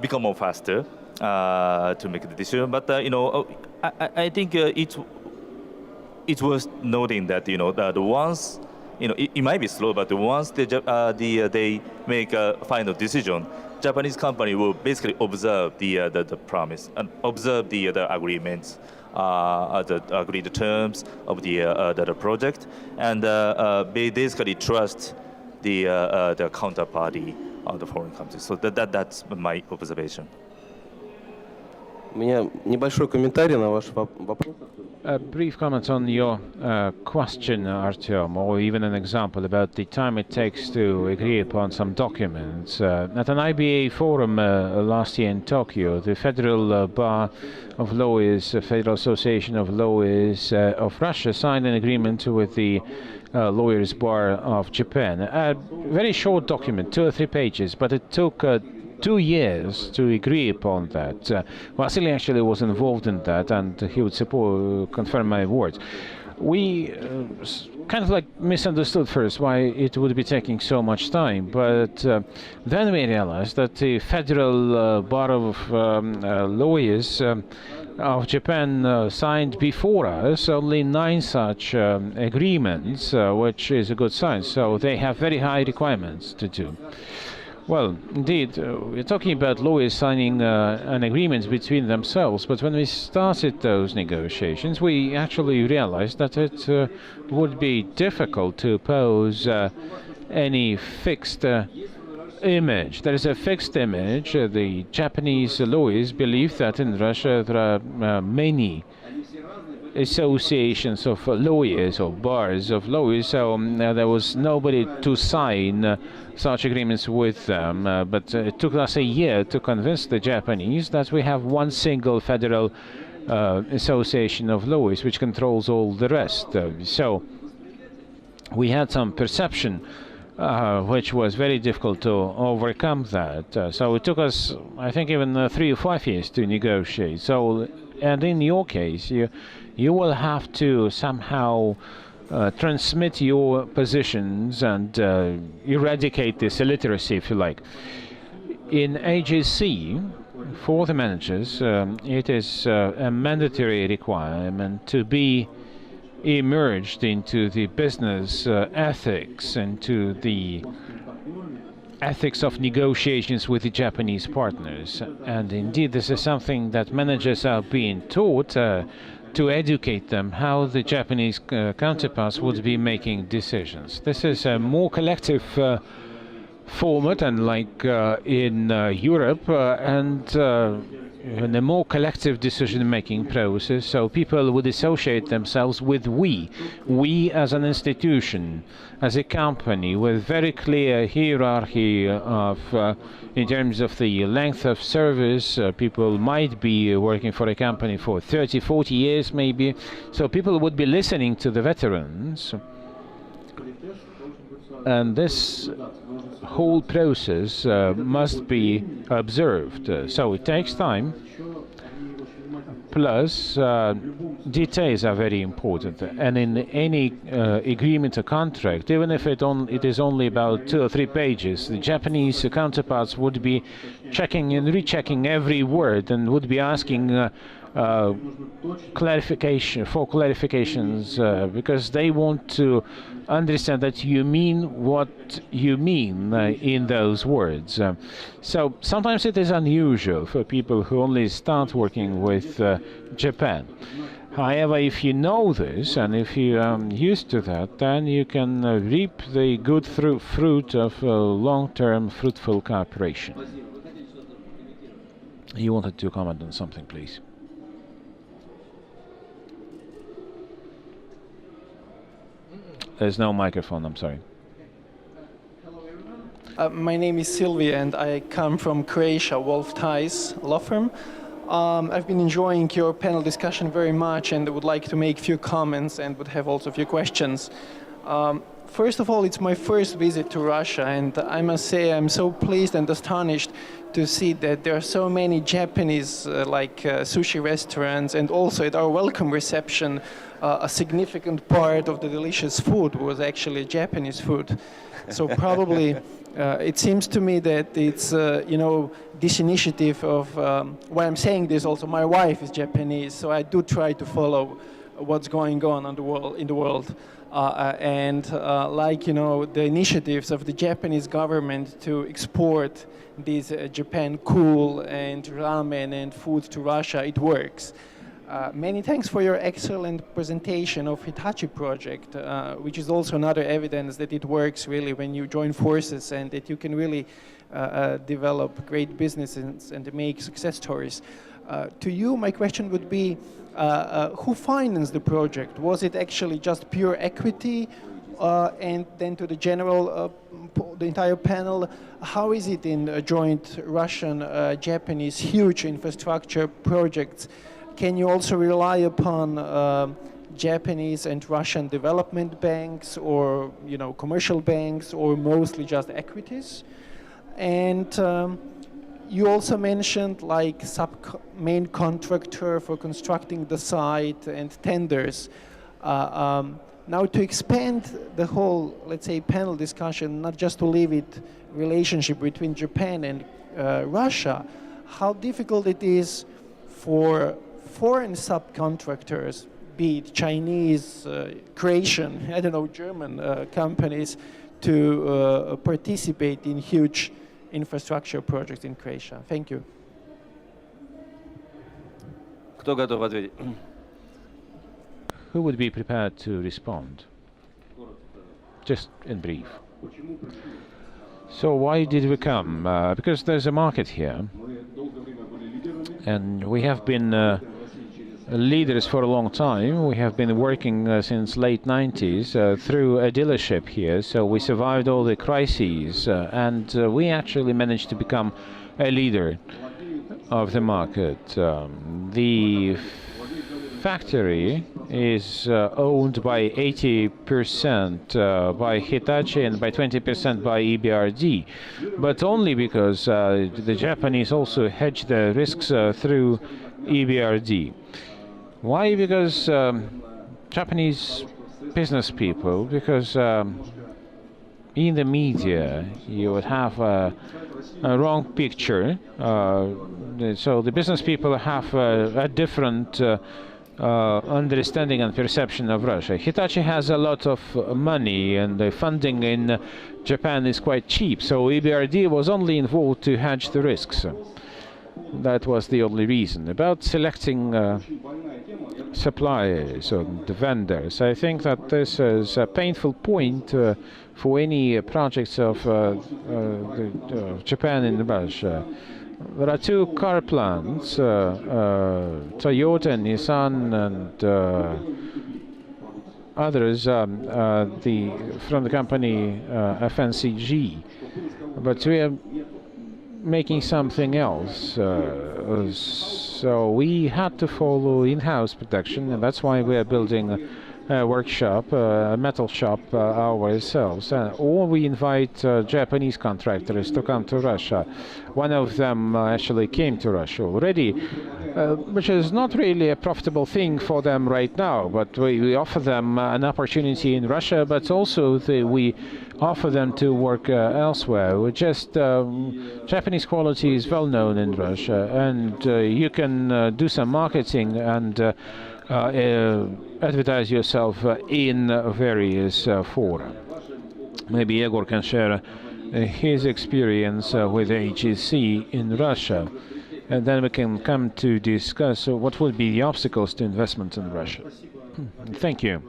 become more faster to make the decision. But I think it's worth noting that that once it might be slow, but once they make a final decision, Japanese company will basically observe the promise and observe the agreements, the agreed terms of the project, and they basically trust the counterparty of the foreign countries. So that's my observation. У меня небольшой комментарий на ваш вопрос. A brief comment on your question, Artyom, or even an example about the time it takes to agree upon some documents. At an IBA forum last year in Tokyo, the Federal Bar of Lawyers, Federal Association of Lawyers of Russia, signed an agreement with the Lawyers Bar of Japan. A very short document, 2 or 3 pages, but it took 2 years to agree upon that. Vasily actually was involved in that, and he would confirm my words. We kind of like misunderstood first why it would be taking so much time, but then we realized that the Federal Bar of Lawyers of Japan signed before us only 9 such agreements, which is a good sign. So they have very high requirements to do. Well, indeed, we're talking about lawyers signing an agreement between themselves, but when we started those negotiations, we actually realized that it would be difficult to pose any fixed image. There is a fixed image. The Japanese lawyers believe that in Russia there are many associations of lawyers or bars of lawyers, so there was nobody to sign such agreements with them, but it took us a year to convince the Japanese that we have one single federal association of lawyers which controls all the rest. So we had some perception which was very difficult to overcome that. So it took us, I think, even 3 or 5 years to negotiate. So, and in your case, you will have to somehow transmit your positions and eradicate this illiteracy, if you like. In AGC, for the managers, it is a mandatory requirement to be immersed into the business ethics, into the ethics of negotiations with the Japanese partners. And indeed, this is something that managers are being taught to educate them how the Japanese counterparts would be making decisions. This is a more collective format, unlike in Europe, and in a more collective decision-making process, so people would associate themselves with we as an institution, as a company, with very clear hierarchy of, in terms of the length of service. People might be working for a company for 30, 40 years maybe, so people would be listening to the veterans. And this whole process must be observed. So it takes time. Plus, details are very important. And in any agreement or contract, even if it is only about 2 or 3 pages, the Japanese counterparts would be checking and rechecking every word and would be asking clarifications, because they want to understand that you mean what you mean in those words. So sometimes it is unusual for people who only start working with Japan. However, if you know this and if you are used to that, then you can reap the good fruit of long-term fruitful cooperation. You wanted to comment on something, please? There's no microphone, I'm sorry. My name is Sylvia and I come from Croatia, Wolf Ties law firm. I've been enjoying your panel discussion very much and would like to make a few comments and would have also a few questions. First of all, it's my first visit to Russia, and I must say I'm so pleased and astonished to see that there are so many Japanese sushi restaurants, and also at our welcome reception a significant part of the delicious food was actually Japanese food. So probably it seems to me that it's this initiative of why I'm saying this also, my wife is Japanese, so I do try to follow what's going on in the world. The initiatives of the Japanese government to export these Japan cool and ramen and food to Russia, it works. Many thanks for your excellent presentation of Hitachi project, which is also another evidence that it works really when you join forces and that you can really develop great businesses and make success stories. To you, my question would be, who financed the project? Was it actually just pure equity? And then to the general, the entire panel, how is it in joint Russian-Japanese huge infrastructure projects? Can you also rely upon Japanese and Russian development banks or commercial banks, or mostly just equities? And you also mentioned main contractor for constructing the site and tenders. Now to expand the whole, let's say, panel discussion, not just to leave it relationship between Japan and Russia, how difficult it is for foreign subcontractors, be it Chinese, Croatian, I don't know, German companies, to participate in huge infrastructure projects in Croatia. Thank you. Who would be prepared to respond? Just in brief. So why did we come? Because there's a market here, and we have been leaders for a long time. We have been working since late 90s through a dealership here, so we survived all the crises, and we actually managed to become a leader of the market. The factory is owned by 80% by Hitachi and by 20% by EBRD, but only because the Japanese also hedge the risks through EBRD. Why? Because Japanese business people, because in the media you would have a wrong picture. So the business people have a different understanding and perception of Russia. Hitachi has a lot of money, and the funding in Japan is quite cheap, so EBRD was only involved to hedge the risks. That was the only reason. About selecting suppliers and vendors, I think that this is a painful point for any projects of Japan in Russia. There are two car plants, Toyota, Nissan, and others from the company FNCG. But we are making something else. So we had to follow in-house production, and that's why we are building a workshop, a metal shop ourselves. Or we invite Japanese contractors to come to Russia. One of them actually came to Russia already, which is not really a profitable thing for them right now, but we offer them an opportunity in Russia, but also we offer them to work elsewhere. Japanese quality is well known in Russia, and you can do some marketing and advertise yourself in various fora. Maybe Egor can share his experience with AGC in Russia, and then we can come to discuss what would be the obstacles to investment in Russia. Thank you.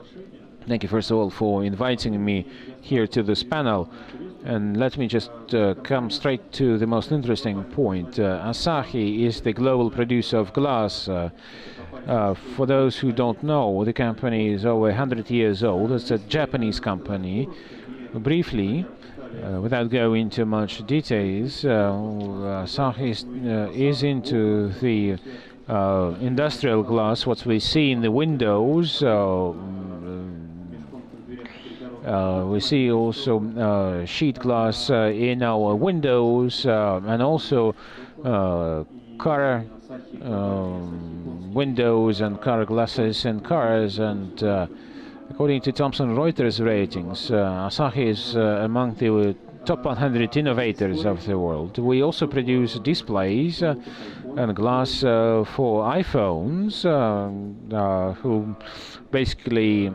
Thank you, first of all, for inviting me here to this panel. And let me just come straight to the most interesting point. Asahi is the global producer of glass. For those who don't know, the company is over 100 years old. It's a Japanese company. Briefly, without going into much details, Asahi is into the industrial glass, what we see in the windows. We see also sheet glass in our windows, and also car windows and car glasses in cars. And according to Thomson Reuters ratings, Asahi is among the top 100 innovators of the world. We also produce displays and glass for iPhones, who basically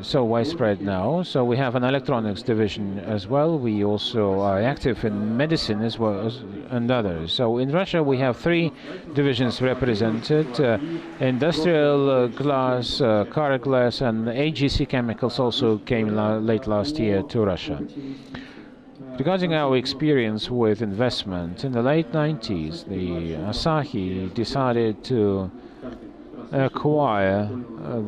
so widespread now. So we have an electronics division as well. We also are active in medicine as well as and others. So in Russia we have three divisions represented: industrial glass, car glass, and AGC Chemicals also came late last year to Russia. Regarding our experience with investment, in the late 90s, the Asahi decided to acquire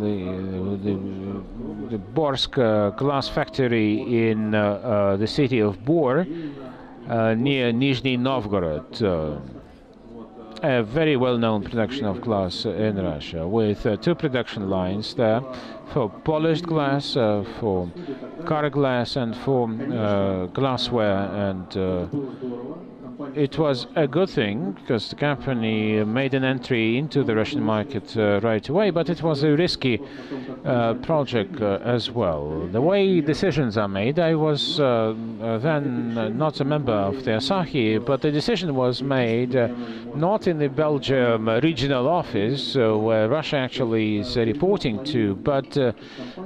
the Borsk glass factory in the city of Bor, near Nizhny Novgorod, a very well-known production of glass in Russia, with two production lines there for polished glass, for car glass, and for glassware. And it was a good thing because the company made an entry into the Russian market right away, but it was a risky project as well. The way decisions are made, I was then not a member of the Asahi, but the decision was made not in the Belgium regional office where Russia actually is reporting to, but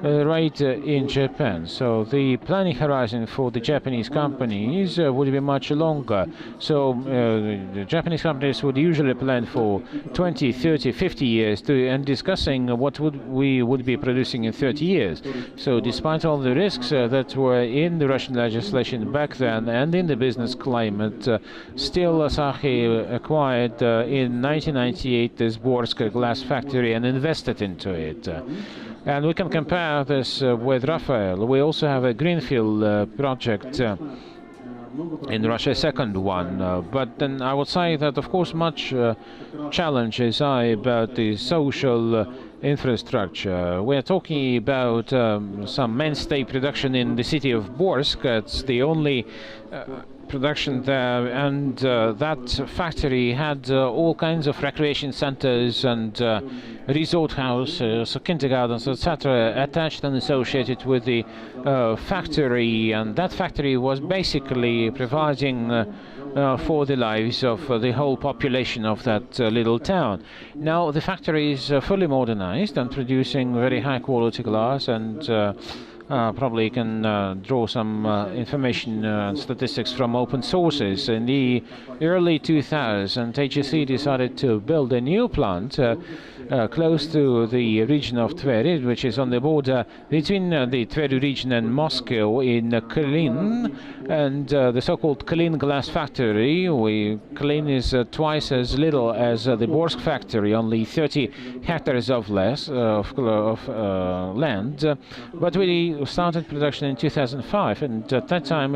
right in Japan. So the planning horizon for the Japanese companies would be much longer. So the Japanese companies would usually plan for 20, 30, 50 years and discussing what we would be producing in 30 years. So despite all the risks that were in the Russian legislation back then and in the business climate, still Asahi acquired in 1998 this Borsk glass factory and invested into it. And we can compare this with Rafael. We also have a greenfield project in Russia, a second one, but then I would say that of course much challenges are about the social infrastructure. We are talking about some mainstay production in the city of Borsk. It's the only production there, and that factory had all kinds of recreation centers and resort houses, kindergartens, etc., attached and associated with the factory. And that factory was basically providing for the lives of the whole population of that little town. Now the factory is fully modernized and producing very high quality glass, and probably can draw some information and statistics from open sources. In the early 2000s, AGC decided to build a new plant close to the region of Tver, which is on the border between the Tver region and Moscow, in Klin, and the so-called Klin glass factory. Klin is twice as little as the Borsk factory, only 30 hectares of less of land, but we started production in 2005, and at that time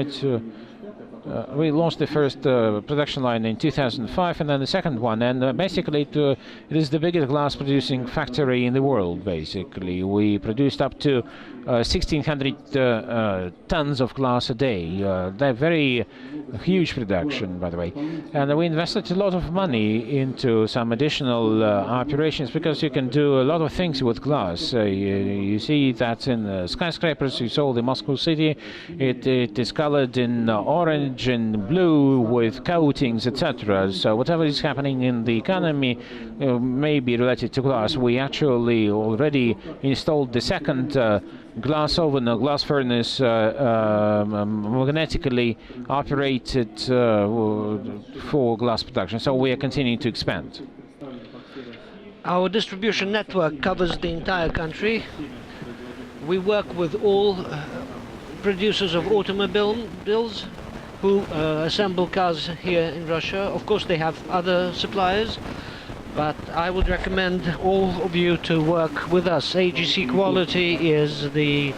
we launched the first production line in 2005, and then the second one, and basically it is the biggest glass producing factory in the world. Basically, we produced up to 1,600 tons of glass a day. They're very huge production, by the way, and we invested a lot of money into some additional operations, because you can do a lot of things with glass. You see that in the skyscrapers. You saw the Moscow city. It is colored in orange and blue with coatings, etc. So whatever is happening in the economy may be related to glass. We actually already installed the second glass oven, a glass furnace, magnetically operated for glass production. So we are continuing to expand. Our distribution network covers the entire country. We work with all producers of automobiles who assemble cars here in Russia. Of course, they have other suppliers, but I would recommend all of you to work with us. AGC quality is the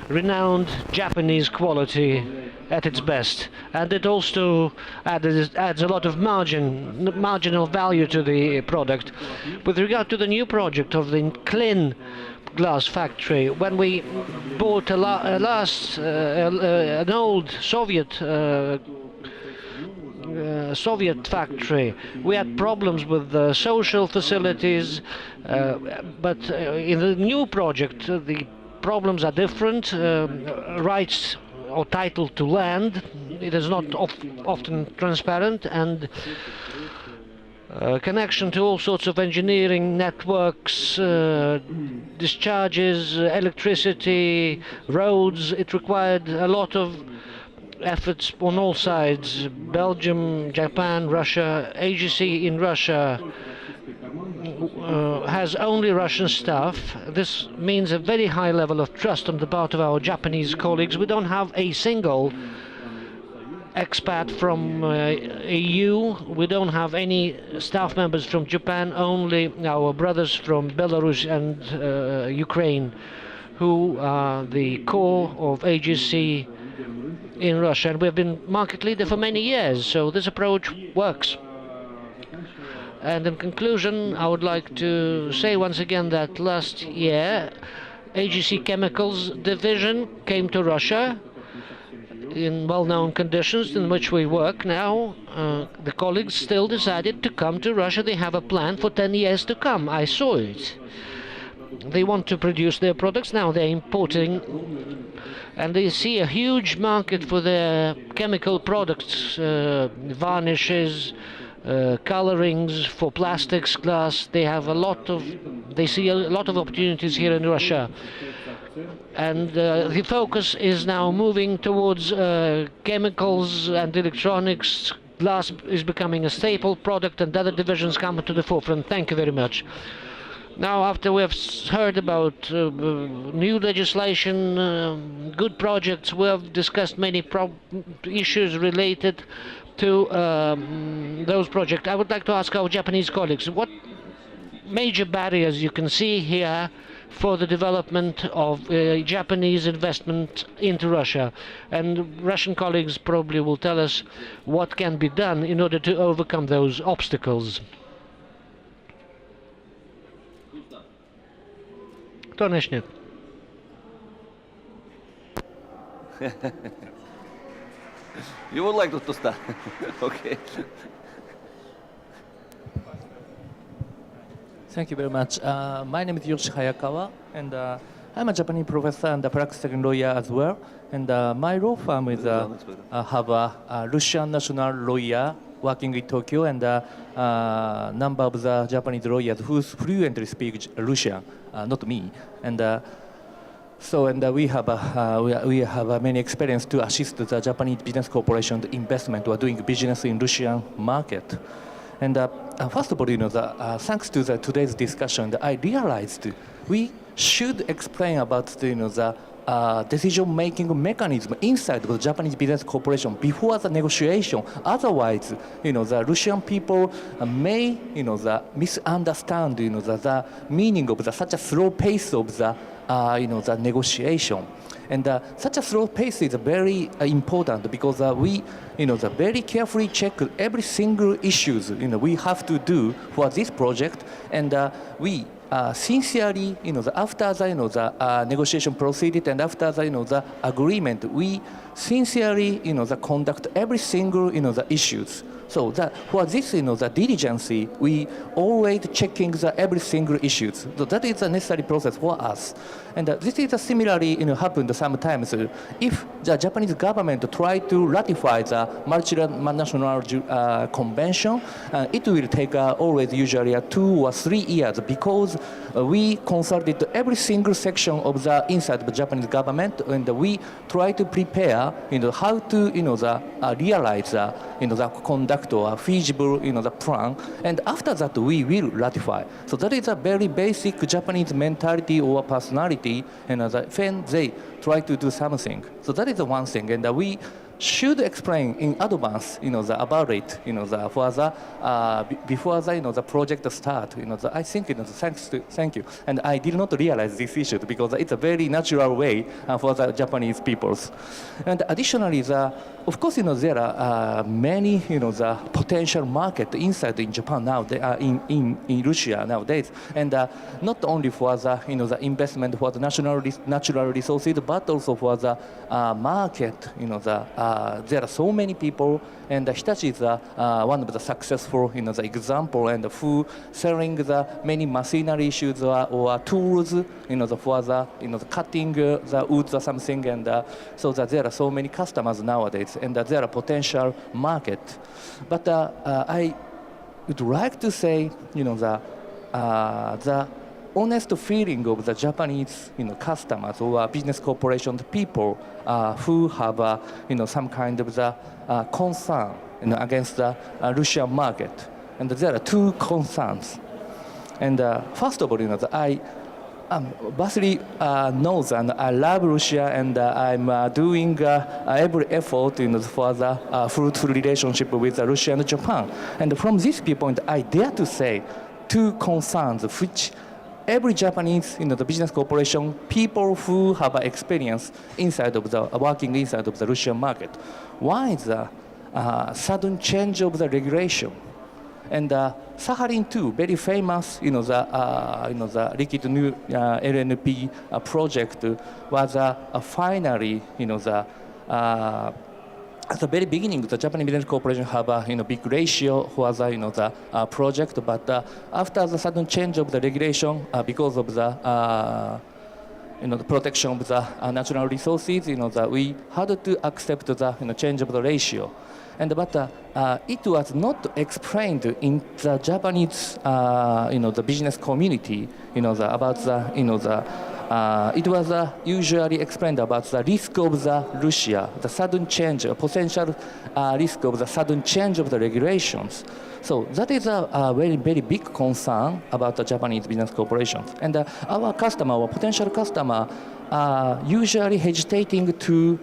renowned Japanese quality at its best, and it also adds a lot of marginal value to the product. With regard to the new project of the Klin glass factory, when we bought an old Soviet factory, we had problems with the social facilities, but in the new project the problems are different. Rights or title to land, it is not often transparent, and connection to all sorts of engineering networks, discharges, electricity, roads. It required a lot of efforts on all sides. Belgium, Japan, Russia. AGC in Russia has only Russian staff. This means a very high level of trust on the part of our Japanese colleagues. We don't have a single expat from EU. We don't have any staff members from Japan, only our brothers from Belarus and Ukraine, who are the core of AGC in Russia, and we've been market leader for many years, so this approach works. And in conclusion, I would like to say once again that last year AGC Chemicals division came to Russia in well-known conditions in which we work now. The colleagues still decided to come to Russia. They have a plan for 10 years to come. I saw it. They want to produce their products. Now they're importing, and they see a huge market for their chemical products, varnishes, colorings for plastics, glass. They see a lot of opportunities here in Russia. And the focus is now moving towards chemicals and electronics. Glass is becoming a staple product, and other divisions come to the forefront. Thank you very much. Now, after we have heard about new legislation, good projects, we have discussed many issues related to those projects. I would like to ask our Japanese colleagues, what major barriers you can see here for the development of Japanese investment into Russia? And Russian colleagues probably will tell us what can be done in order to overcome those obstacles. You would like to start? Okay. Thank you very much. My name is Yoshi Hayakawa, and I'm a Japanese professor and a practicing lawyer as well. And my law firm is have a Russian national lawyer working in Tokyo, and number of the Japanese lawyers who fluently speak Russian, not me. And we have many experience to assist the Japanese business corporation investment or doing business in Russian market. And first of all, thanks to today's discussion, I realized we should explain about the decision-making mechanism inside the Japanese business corporation before the negotiation. Otherwise, the Russian people may, misunderstand, the meaning of such a slow pace of the negotiation. And such a slow pace is very important because we, very carefully check every single issues, we have to do for this project, and we sincerely, after the negotiation proceeded and after the agreement, we sincerely, conduct every single, the issues. So for this, the diligence, we always checking every single issues. So that is a necessary process for us. And this is similarly, happened sometimes. If the Japanese government try to ratify the multinational convention, it will take always usually 2 or 3 years because we consulted every single section of the inside the Japanese government, and we try to prepare, how to, realize, the conduct or feasible, the plan, and after that we will ratify. So that is a very basic Japanese mentality or personality, and when they try to do something. So that is the one thing, and we should explain in advance, about it, for the before the project start. I think, thank you. And I did not realize this issue because it's a very natural way for the Japanese peoples. And additionally, of course, there are many, the potential market inside in Japan now. They are in Russia nowadays, and not only for the, the investment for the natural resources, but also for the market. There are so many people, and Hitachi is one of the successful, the example, and who selling the many machinery issues or tools, for the cutting the woods or something, and so that there are so many customers nowadays, and there are potential market. But I would like to say, the honest feeling of the Japanese, customers or business corporation people who have, some kind of the concern, against the Russian market. And there are 2 concerns. And first of all, Vasily knows, and I love Russia, and I'm doing every effort for the fruitful relationship with Russia and Japan. And from this viewpoint, I dare to say 2 concerns which every Japanese, the business corporation, people who have experience inside of the working inside of the Russian market. One is the sudden change of the regulation, and Sakhalin 2, very famous, the liquid new LNP project was finally, at the very beginning, the Japanese business corporation have a big ratio for the project, but after the sudden change of the regulation, because of the the protection of the natural resources, we had to accept the change of the ratio, and but it was not explained in the Japanese the business community, about the it was usually explained about the risk of the Russia, the sudden change, potential risk of the sudden change of the regulations. So that is a very, very big concern about the Japanese business corporations. And our customer, our potential customer, are usually hesitating to,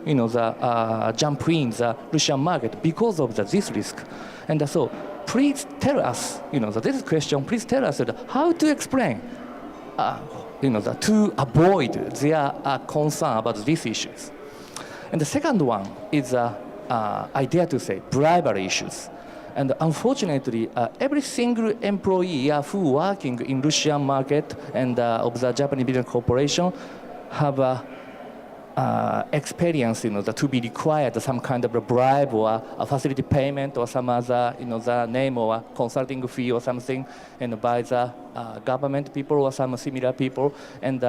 jump in the Russian market because of this risk. And so please tell us, this question, please tell us how to explain to avoid their concern about these issues. And the second one is, I dare to say, bribery issues. And unfortunately, every single employee who working in Russian market and of the Japanese business corporation have experience, to be required some kind of a bribe or a facility payment or some other, the name or consulting fee or something, and by the government people or some similar people. And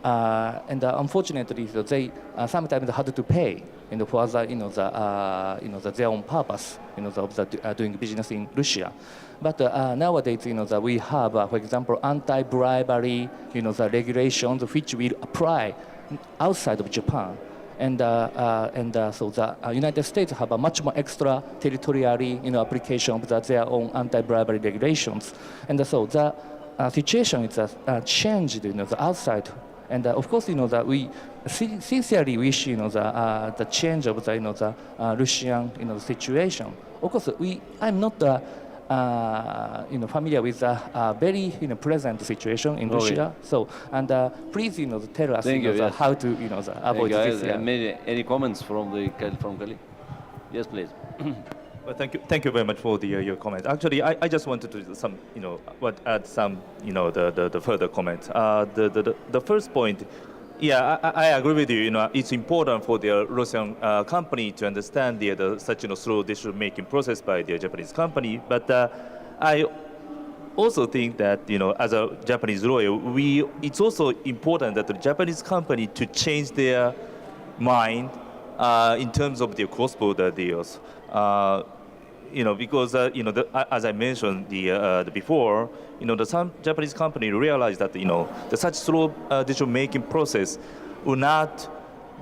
and unfortunately, they sometimes had to pay, for the their own purpose, of doing business in Russia. But nowadays, that we have, for example, anti-bribery, the regulations which will apply outside of Japan. And so the United States have a much more extraterritorial, application of their own anti-bribery regulations. And so the situation is changed, the outside. And of course, that we sincerely wish, the change of the Russian, situation. Of course, I'm not familiar with the very present situation in Russia. So, and please, tell us Yes. how to, avoid this. Any comments from Kali? Yes, please. Well, thank you very much for your comment. Actually, I just wanted to add some the further comments. The first point, yeah, I agree with you. It's important for the Russian company to understand the such slow decision making process by the Japanese company. But I also think that as a Japanese lawyer, it's also important that the Japanese company to change their mind in terms of their cross-border deals. Because as I mentioned before, some Japanese company realized that the such slow decision-making process will not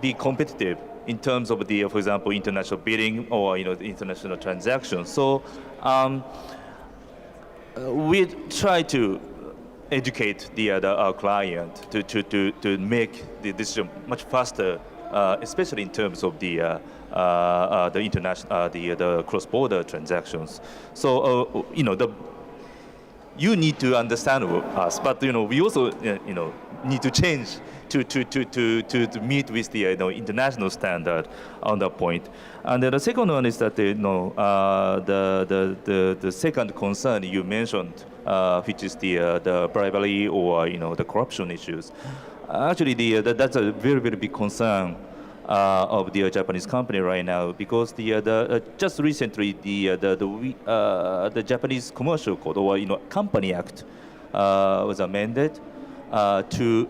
be competitive in terms of for example, international bidding or the international transactions. So we try to educate our client to make the decision much faster, especially in terms of the international, the cross-border transactions. So you need to understand us, but we also need to change to meet with the international standard on that point. And then the second one is that the second concern you mentioned, which is the bribery or the corruption issues. Actually, that's a very big concern of the Japanese company right now, because just recently the Japanese Commercial Code or Company Act was amended to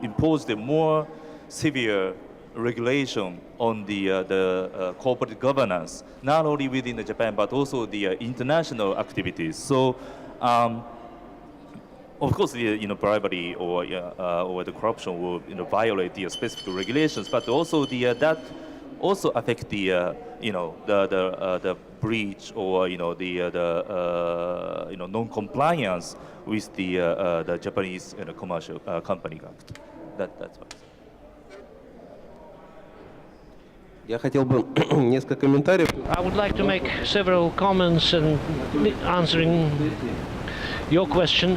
impose the more severe regulation on the corporate governance, not only within Japan but also the international activities. So. Of course, the bribery or the corruption will violate the specific regulations, but also that also affect the breach or the non-compliance with the Japanese Commercial Company Act. That's what. Я хотел бы несколько комментариев. I would like to make several comments and answering your question.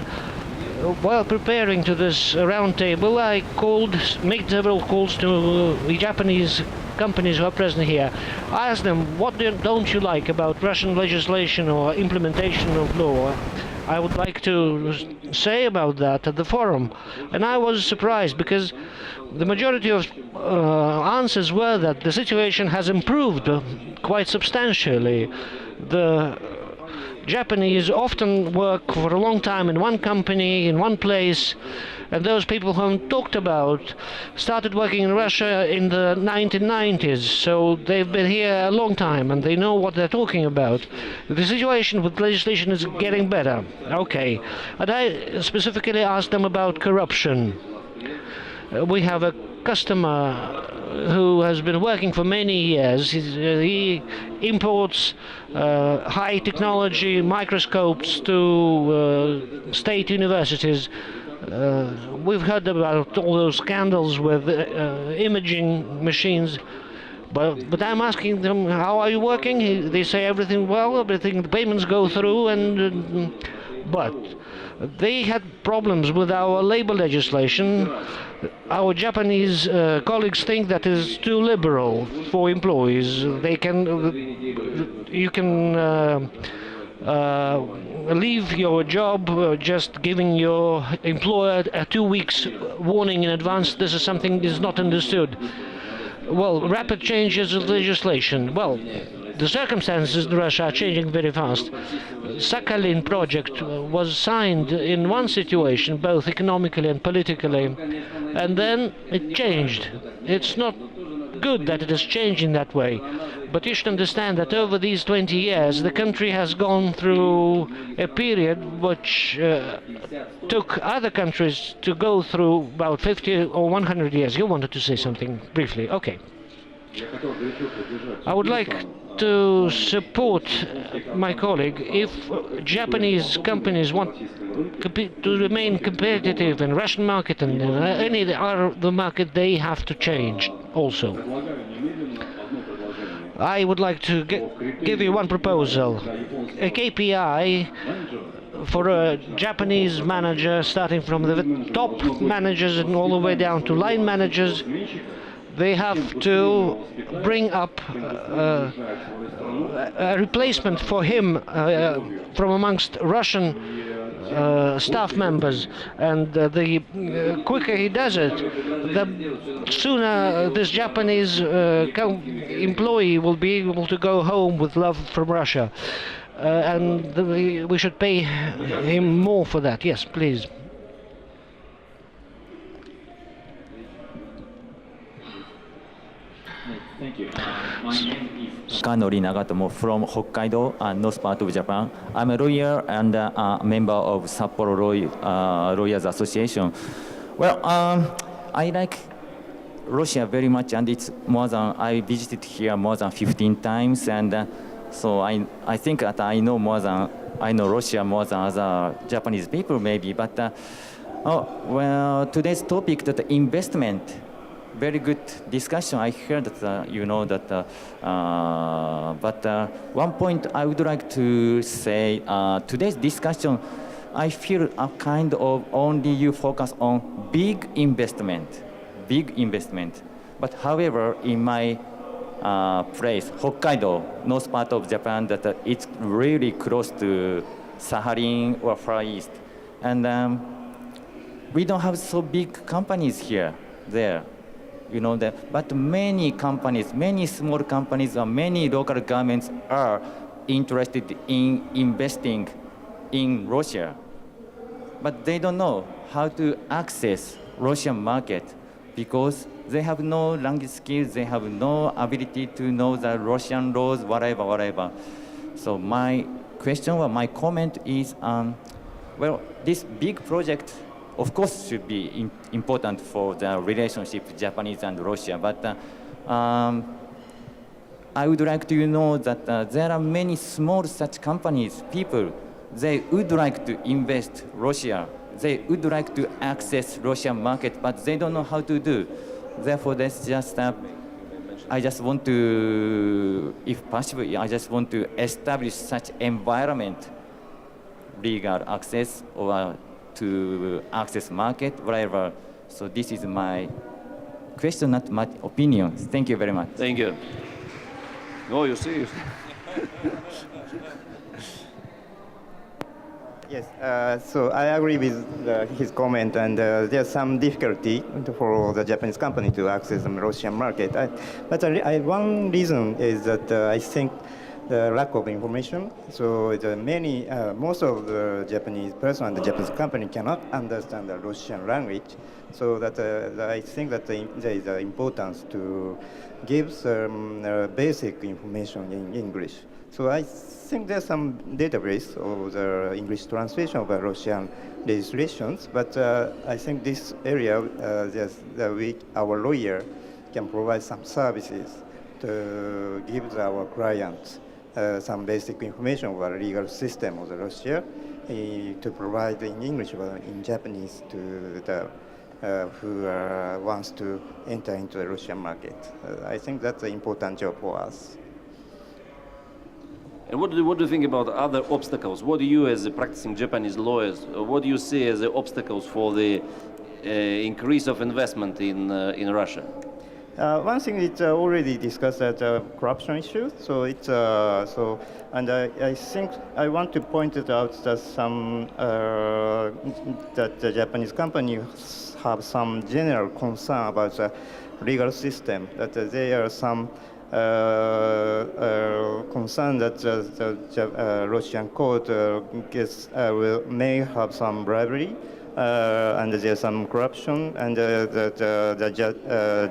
While preparing to this roundtable, I made several calls to the Japanese companies who are present here. I asked them, what don't you like about Russian legislation or implementation of law? I would like to say about that at the forum. And I was surprised because the majority of answers were that the situation has improved quite substantially. The Japanese often work for a long time in one company, in one place, and those people who I'm talked about started working in Russia in the 1990s, so they've been here a long time and they know what they're talking about. The situation with legislation is getting better. Okay. And I specifically asked them about corruption. We have a customer who has been working for many years. He imports high technology microscopes to state universities. We've heard about all those scandals with imaging machines, but I'm asking them, how are you working? They say everything well, everything, the payments go through, but they had problems with our labor legislation. Our Japanese colleagues think that is too liberal for employees. You can leave your job just giving your employer a 2 weeks warning in advance. This is something that is not understood. Well, rapid changes of legislation. Well, the circumstances in Russia are changing very fast. Sakhalin project was signed in one situation, both economically and politically, and then it changed. It's not good that it is changing that way, but you should understand that over these 20 years the country has gone through a period which took other countries to go through about 50 or 100 years. You wanted to say something briefly? Okay. I would like to support my colleague. If Japanese companies want to remain competitive in Russian market and any other market, they have to change also. I would like to give you one proposal. A KPI for a Japanese manager, starting from the top managers and all the way down to line managers. They have to bring up a replacement for him from amongst Russian staff members, and the quicker he does it, the sooner this Japanese employee will be able to go home with love from Russia, and we should pay him more for that. Yes, please. Thank you. My name is Kanori Nagatomo from Hokkaido, north part of Japan. I'm a lawyer and a member of Sapporo Lawyers Association. Well, I like Russia very much, and it's more than I visited here more than 15 times, and so I think that I know Russia more than other Japanese people maybe. But well, today's topic, that investment. Very good discussion. I heard that you know that, but one point I would like to say, today's discussion, I feel a kind of only you focus on big investment. But however, in my place, Hokkaido, north part of Japan, that it's really close to Sakhalin or Far East, and we don't have so big companies there. You know that, but many companies, many small companies, or many local governments are interested in investing in Russia, but they don't know how to access Russian market because they have no language skills, they have no ability to know the Russian laws, whatever. So my question or my comment is, well, this big project, of course, should be important for the relationship Japanese and Russia, but I would like to know that there are many small such companies, people, they would like to invest Russia, they would like to access Russian market, but they don't know how to do. Therefore, that's just, I just want to, if possible, I just want to establish such environment, legal access or to access market, whatever. So this is my question, not my opinion. Thank you very much. Thank you. Oh, you see. Yes, so I agree with his comment, and there's some difficulty for the Japanese company to access the Russian market. But one reason is that I think the lack of information. So most of the Japanese person and the Japanese company cannot understand the Russian language. So that I think that there is an importance to give some basic information in English. So I think there's some database of the English translation of Russian legislations, but I think this area, our lawyer can provide some services to give our clients some basic information about the legal system of Russia to provide in English or in Japanese to the who wants to enter into the Russian market. I think that's an important job for us. And what do you think about other obstacles? What do you, as a practicing Japanese lawyers, what do you see as the obstacles for the increase of investment in Russia? One thing is already discussed that corruption issue. So it's and I think I want to point it out that some that the Japanese companies have some general concern about the legal system. That there are some concerned that the Russian court may have some bribery and there's some corruption, and the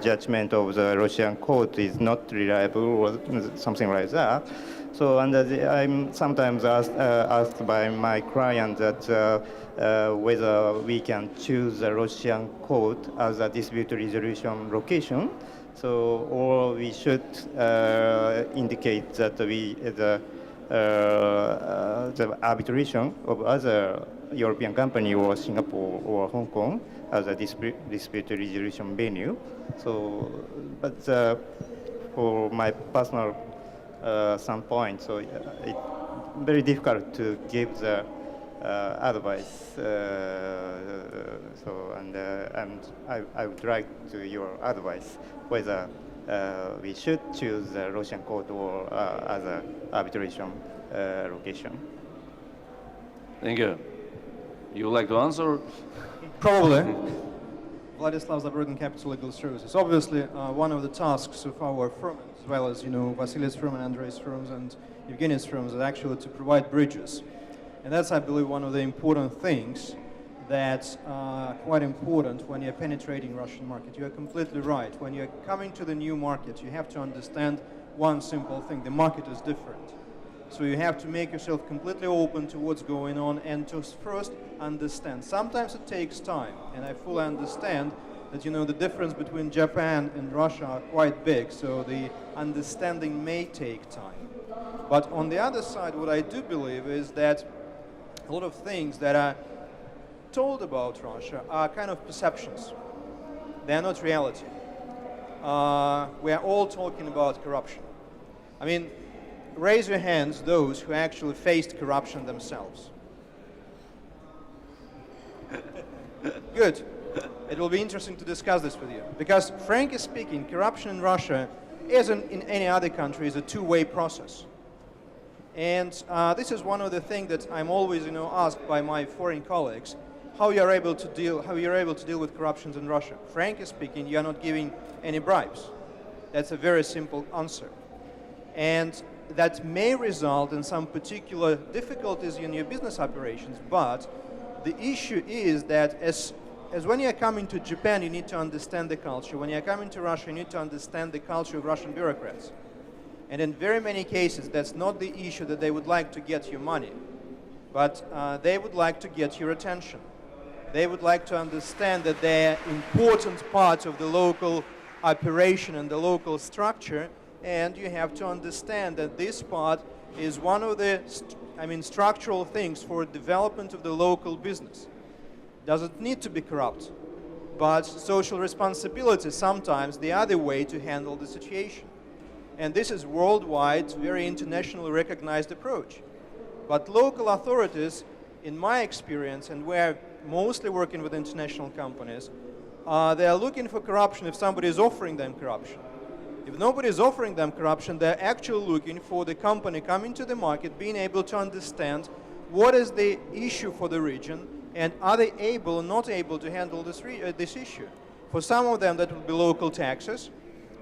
judgment of the Russian court is not reliable or something like that. So, and I'm sometimes asked by my client that whether we can choose the Russian court as a dispute resolution location. So, or we should indicate that the arbitration of other European company or Singapore or Hong Kong as a dispute resolution venue. So, but for my personal standpoint, so it's very difficult to give the advice. So, and I would like to your advice whether we should choose the Russian court or other arbitration location. Thank you. You would like to answer? Probably. Vladislav Zabrudin, Capital Legal Services. Obviously, one of the tasks of our firm, as well as Vasily's firm and Andrei's firms and Evgeny's firms, is actually to provide bridges. And that's, I believe, one of the important things that's quite important when you're penetrating Russian market. You are completely right. When you're coming to the new market, you have to understand one simple thing. The market is different. So you have to make yourself completely open to what's going on and to first understand. Sometimes it takes time, and I fully understand that the difference between Japan and Russia are quite big, so the understanding may take time. But on the other side, what I do believe is that a lot of things that are told about Russia are kind of perceptions. They are not reality. We are all talking about corruption. I mean, raise your hands those who actually faced corruption themselves. Good. It will be interesting to discuss this with you. Because frankly speaking, corruption in Russia isn't in any other country, is a two-way process. And this is one of the things that I'm always asked by my foreign colleagues, how you're able to deal with corruption in Russia. Frankly speaking, you're not giving any bribes. That's a very simple answer. And that may result in some particular difficulties in your business operations, but the issue is that as when you're coming to Japan, you need to understand the culture. When you're coming to Russia, you need to understand the culture of Russian bureaucrats. And in very many cases, that's not the issue that they would like to get your money, but they would like to get your attention. They would like to understand that they're important parts of the local operation and the local structure, and you have to understand that this part is one of the structural things for development of the local business. Doesn't need to be corrupt, but social responsibility is sometimes the other way to handle the situation. And this is worldwide, very internationally recognized approach. But local authorities, in my experience, and we're mostly working with international companies, they are looking for corruption if somebody is offering them corruption. If nobody is offering them corruption, they're actually looking for the company coming to the market, being able to understand what is the issue for the region, and are they able or not able to handle this issue. For some of them, that would be local taxes.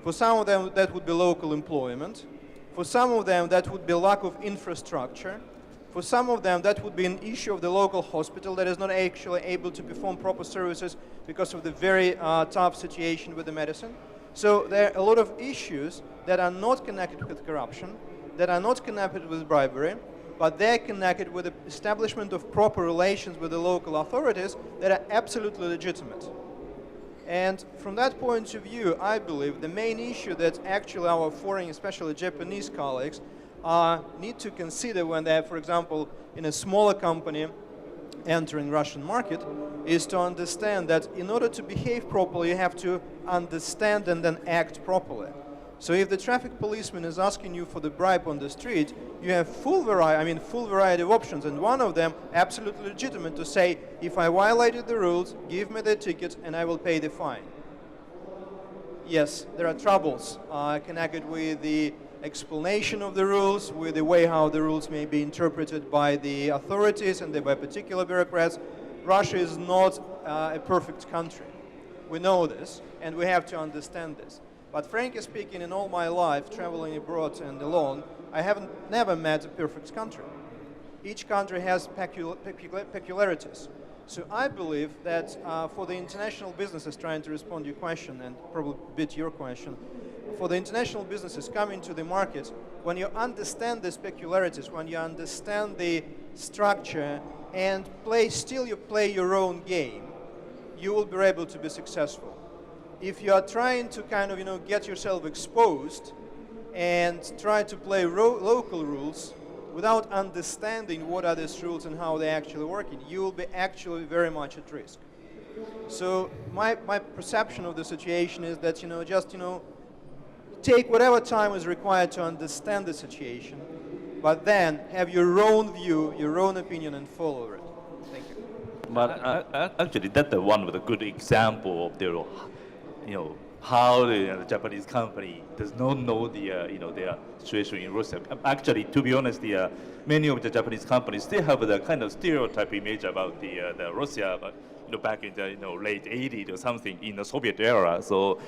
For some of them, that would be local employment. For some of them, that would be lack of infrastructure. For some of them, that would be an issue of the local hospital that is not actually able to perform proper services because of the very tough situation with the medicine. So there are a lot of issues that are not connected with corruption, that are not connected with bribery, but they're connected with the establishment of proper relations with the local authorities that are absolutely legitimate. And from that point of view, I believe the main issue that actually our foreign, especially Japanese colleagues, need to consider when they're, for example, in a smaller company entering Russian market, is to understand that in order to behave properly, you have to understand and then act properly. So if the traffic policeman is asking you for the bribe on the street, you have full variety of options, and one of them absolutely legitimate to say, if I violated the rules, give me the ticket and I will pay the fine. Yes, there are troubles connected with the explanation of the rules, with the way how the rules may be interpreted by the authorities and by particular bureaucrats. Russia is not a perfect country. We know this, and we have to understand this. But frankly speaking, in all my life, traveling abroad and alone, I haven't never met a perfect country. Each country has peculiarities. So I believe that for the international businesses, trying to respond to your question and probably a bit your question, for the international businesses coming to the market, when you understand these peculiarities, when you understand the structure and still you play your own game, you will be able to be successful. If you are trying to kind of, get yourself exposed and try to play local rules without understanding what are these rules and how they're actually working, you will be actually very much at risk. So my perception of the situation is that, take whatever time is required to understand the situation, but then have your own view, your own opinion, and follow it. Thank you. But actually, that's one of the good example of the, how the Japanese company does not know their situation in Russia. Actually, to be honest, many of the Japanese companies still have the kind of stereotype image about the Russia, but back in the late 80s or something in the Soviet era. So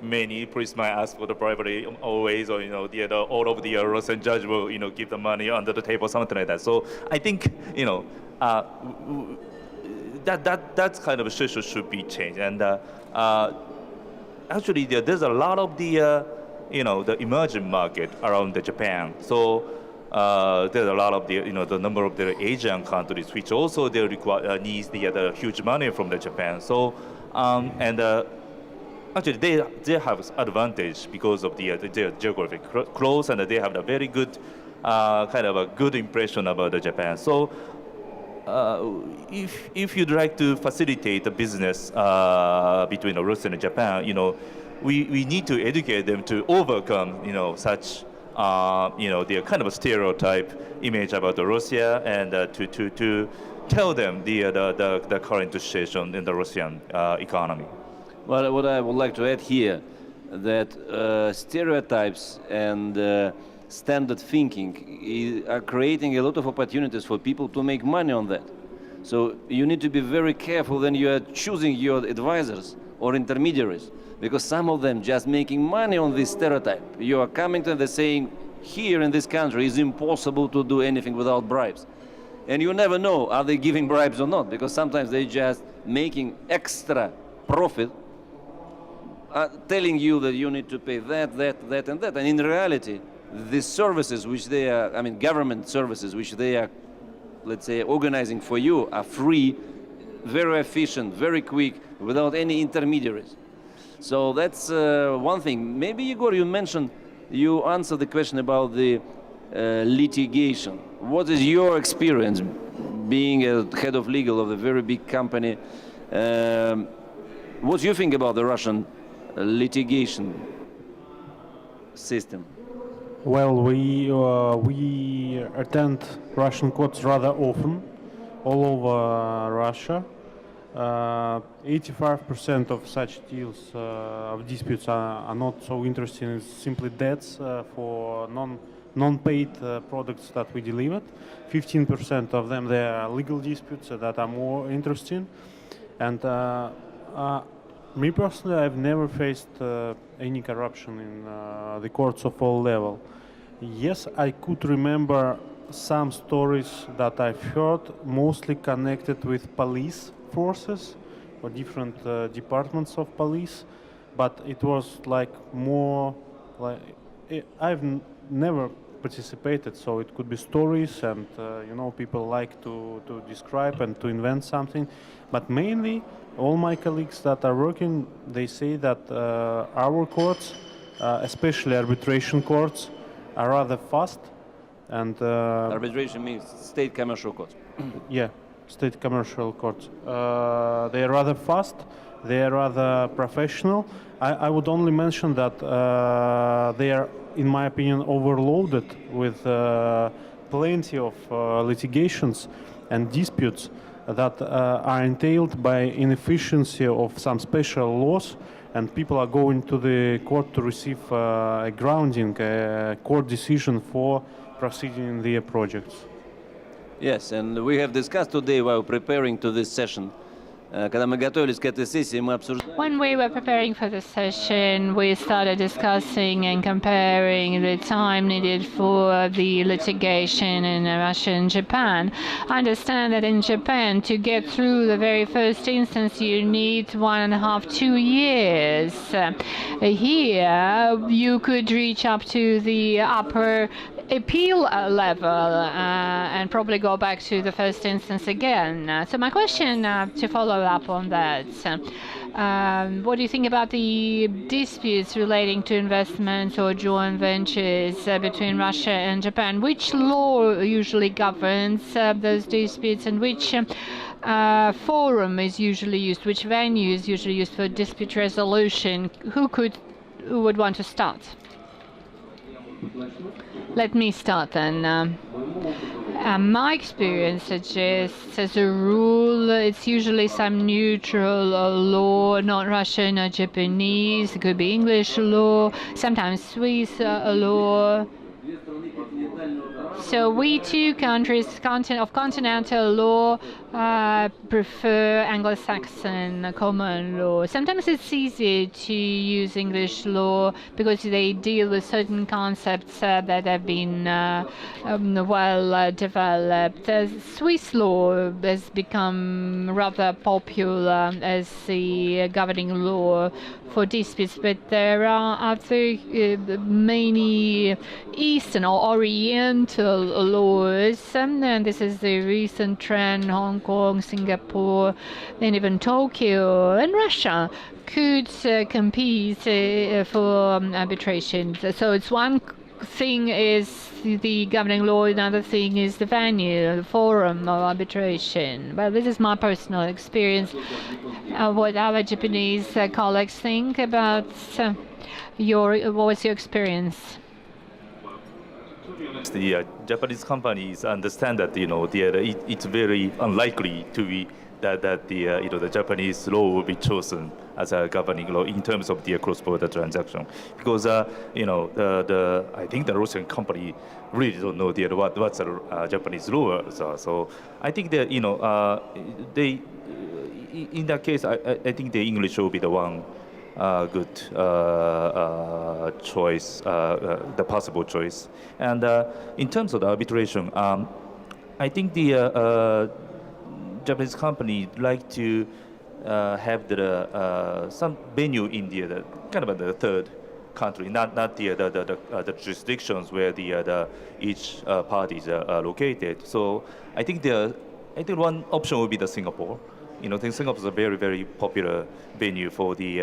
many priests might ask for the bribery always, or all of the Russian judge will give the money under the table, something like that. So I think that kind of situation should be changed. And actually, there's a lot of the the emerging market around Japan. So there's a lot of the number of the Asian countries which also they require needs the huge money from the Japan. So actually they have advantage because of their geographic close, and they have a very good kind of a good impression about the Japan. So if you'd like to facilitate the business between Russia and Japan, we need to educate them to overcome such their kind of a stereotype image about Russia, and to tell them the current situation in the Russian economy. Well, what I would like to add here, that stereotypes and standard thinking are creating a lot of opportunities for people to make money on that. So you need to be very careful when you are choosing your advisors or intermediaries, because some of them just making money on this stereotype. You are coming to them, they're saying, here in this country it's impossible to do anything without bribes. And you never know, are they giving bribes or not, because sometimes they're just making extra profit, telling you that you need to pay that, and that. And in reality, the services which they are, government services which they are, let's say, organizing for you are free, very efficient, very quick, without any intermediaries. So that's one thing. Maybe, Igor, you answered the question about the litigation. What is your experience being a head of legal of a very big company? What do you think about the Russian litigation system? Well, we attend Russian courts rather often, all over Russia. 85% of such deals, of disputes, are not so interesting. It's simply debts for non-paid products that we delivered. 15% of them, they are legal disputes that are more interesting. And me personally, I've never faced any corruption in the courts of all levels. Yes, I could remember some stories that I've heard, mostly connected with police forces or different departments of police, but it was like more like I've never participated, so it could be stories, and people like to describe and to invent something, but mainly all my colleagues that are working, they say that our courts, especially arbitration courts, are rather fast. And arbitration means state commercial courts. Yeah, state commercial courts. They are rather fast, they are rather professional. I would only mention that they are, in my opinion, overloaded with plenty of litigations and disputes that are entailed by inefficiency of some special laws, and people are going to the court to receive a grounding, a court decision for proceeding in their projects. Yes, and we have discussed today while preparing to this session Когда мы готовились к этой сессии, мы обсуждали... When we were preparing for the session, we started discussing and comparing the time needed for the litigation in Russia and Japan. I understand that in Japan, to get through the very first instance, you need 1.5 to 2 years. Here, you could reach up to the upper appeal level and probably go back to the first instance again. So my question to follow up on that, what do you think about the disputes relating to investments or joint ventures between Russia and Japan? Which law usually governs those disputes, and which forum is usually used, which venue is usually used for dispute resolution? Who would want to start? Let me start then. My experience suggests, as a rule, it's usually some neutral law, not Russian or Japanese. It could be English law, sometimes Swiss law. So we two countries of continental law prefer Anglo-Saxon common law. Sometimes it's easy to use English law because they deal with certain concepts that have been well developed. Swiss law has become rather popular as the governing law for disputes, but there are other many Eastern or Oriental laws, and this is the recent trend. Hong Kong, Singapore, and even Tokyo and Russia could compete for arbitration. So it's one thing is the governing law, another thing is the venue, the forum of arbitration. Well, this is my personal experience. What our Japanese colleagues think about what was your experience? The Japanese companies understand that it's very unlikely to be that the Japanese law will be chosen as a governing law in terms of the cross-border transaction, because I think the Russian company really don't know what's the Japanese law. So I think that they in that case I think the English will be the one good choice, the possible choice. And in terms of the arbitration, I think the Japanese company like to have some venue in the kind of the third country, not the jurisdictions where each parties are located. So I think one option would be the Singapore. I think Singapore is a very, very popular venue for the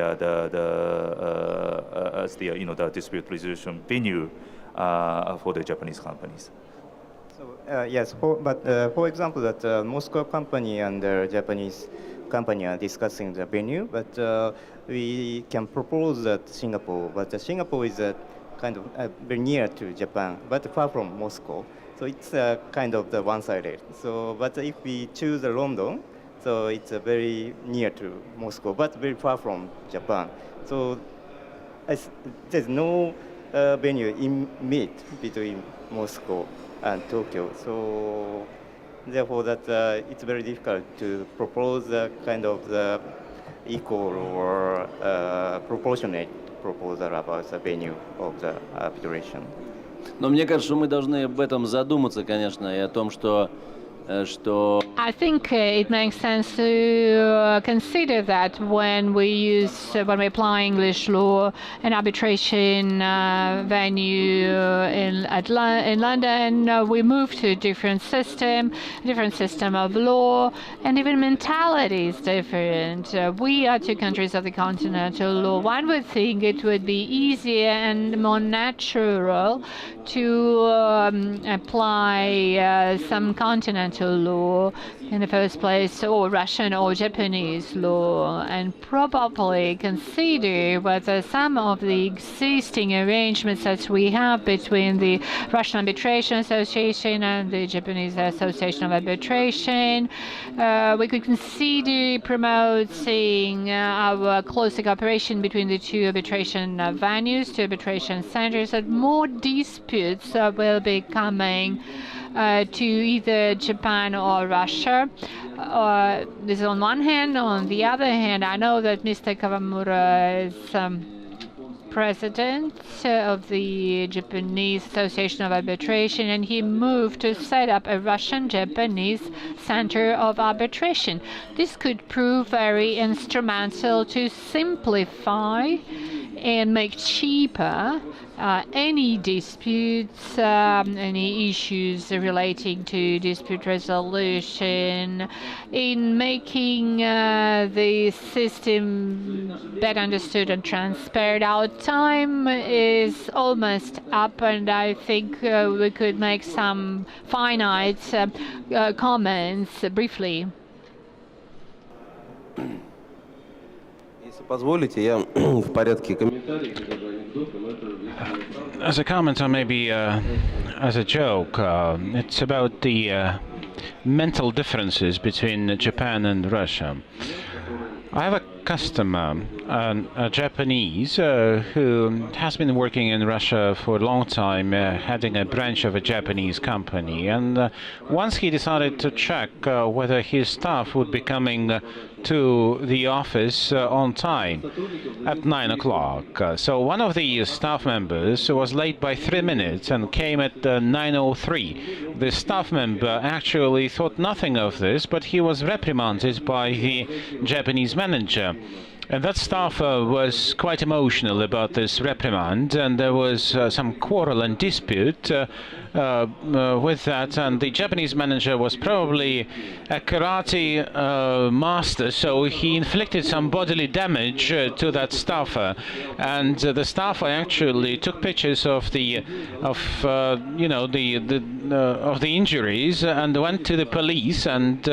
dispute resolution venue for the Japanese companies. So yes, for example, that Moscow company and the Japanese company are discussing the venue, but we can propose that Singapore. But Singapore is kind of very near to Japan, but far from Moscow. So it's kind of the one-sided. So, but if we choose London, so it's very near to Moscow, but very far from Japan. So there's no venue in mid between Moscow and Tokyo. So therefore, it's very difficult to propose kind of the equal or proportionate proposal about the venue of the arbitration. Но мне кажется, что мы должны об этом задуматься, конечно, и о том, что I think it makes sense to consider that when we apply English law and arbitration venue in London, we move to a different system of law, and even mentality is different. We are two countries of the continental law. One would think it would be easier and more natural to apply some continental law in the first place, or Russian or Japanese law, and probably consider whether some of the existing arrangements that we have between the Russian Arbitration Association and the Japanese Association of Arbitration, we could consider promoting our closer cooperation between the two arbitration venues, two arbitration centers, that more disputes will be coming to either Japan or Russia. This is on one hand. On the other hand, I know that Mr. Kawamura is president of the Japanese Association of Arbitration, and he moved to set up a Russian-Japanese Center of Arbitration. This could prove very instrumental to simplify and make cheaper any disputes, any issues relating to dispute resolution, in making the system better understood and transparent. Our time is almost up, and I think we could make some finite comments briefly. Если позволите, я в порядке комментариев. As a comment, or maybe as a joke, it's about the mental differences between Japan and Russia. I have a customer, a Japanese, who has been working in Russia for a long time, heading a branch of a Japanese company. And once he decided to check whether his staff would be coming to the office on time at 9 o'clock. So one of the staff members was late by 3 minutes and came at 9:03. The staff member actually thought nothing of this, but he was reprimanded by the Japanese manager. And that staff was quite emotional about this reprimand, and there was some quarrel and dispute with that, and the Japanese manager was probably a karate master, so he inflicted some bodily damage to that staffer, and the staffer actually took pictures of the injuries and went to the police and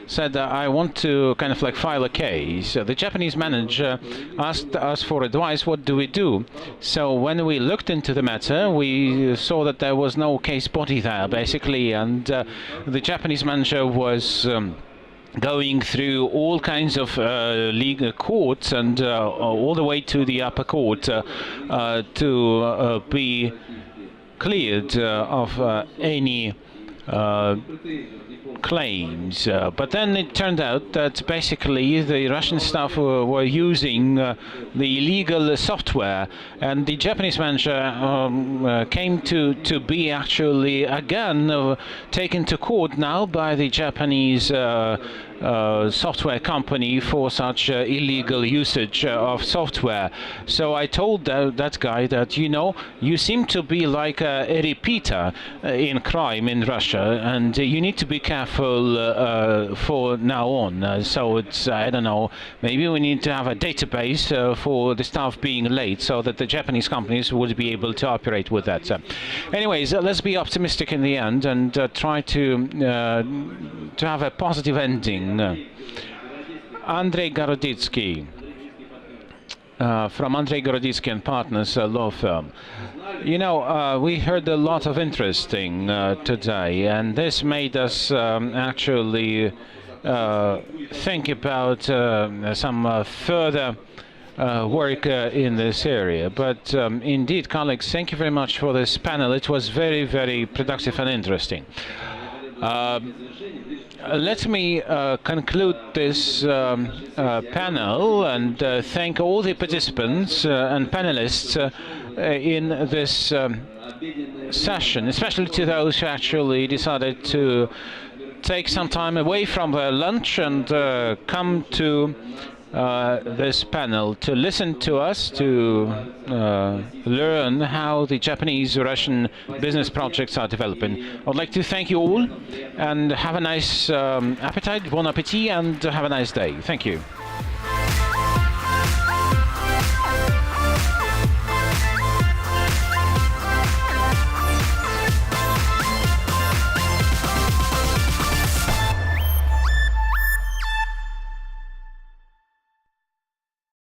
said, I want to kind of like file a case. The Japanese manager asked us for advice, what do we do? So when we looked into the matter, we saw that there was no case body there, basically, and the Japanese manager was going through all kinds of legal courts and all the way to the upper court to be cleared of any claims, but then it turned out that basically the Russian staff were using the illegal software, and the Japanese manager came to be actually again taken to court now by the Japanese software company for such illegal usage of software. So I told that guy that, you know, you seem to be like a repeater in crime in Russia, and you need to be careful for now on. So it's, I don't know, maybe we need to have a database for the staff being late so that the Japanese companies would be able to operate with that. Anyways, let's be optimistic in the end and try to have a positive ending. Andrei Goroditsky from Andrei Goroditsky and Partners law firm. You know, we heard a lot of interesting today, and this made us actually think about some further work in this area. But indeed, colleagues, thank you very much for this panel. It was very, very productive and interesting. Let me conclude this panel and thank all the participants and panelists in this session, especially to those who actually decided to take some time away from their lunch and come to this panel to listen to us, to learn how the Japanese-Russian business projects are developing. I'd like to thank you all and have a nice appetite, bon appétit, and have a nice day. Thank you.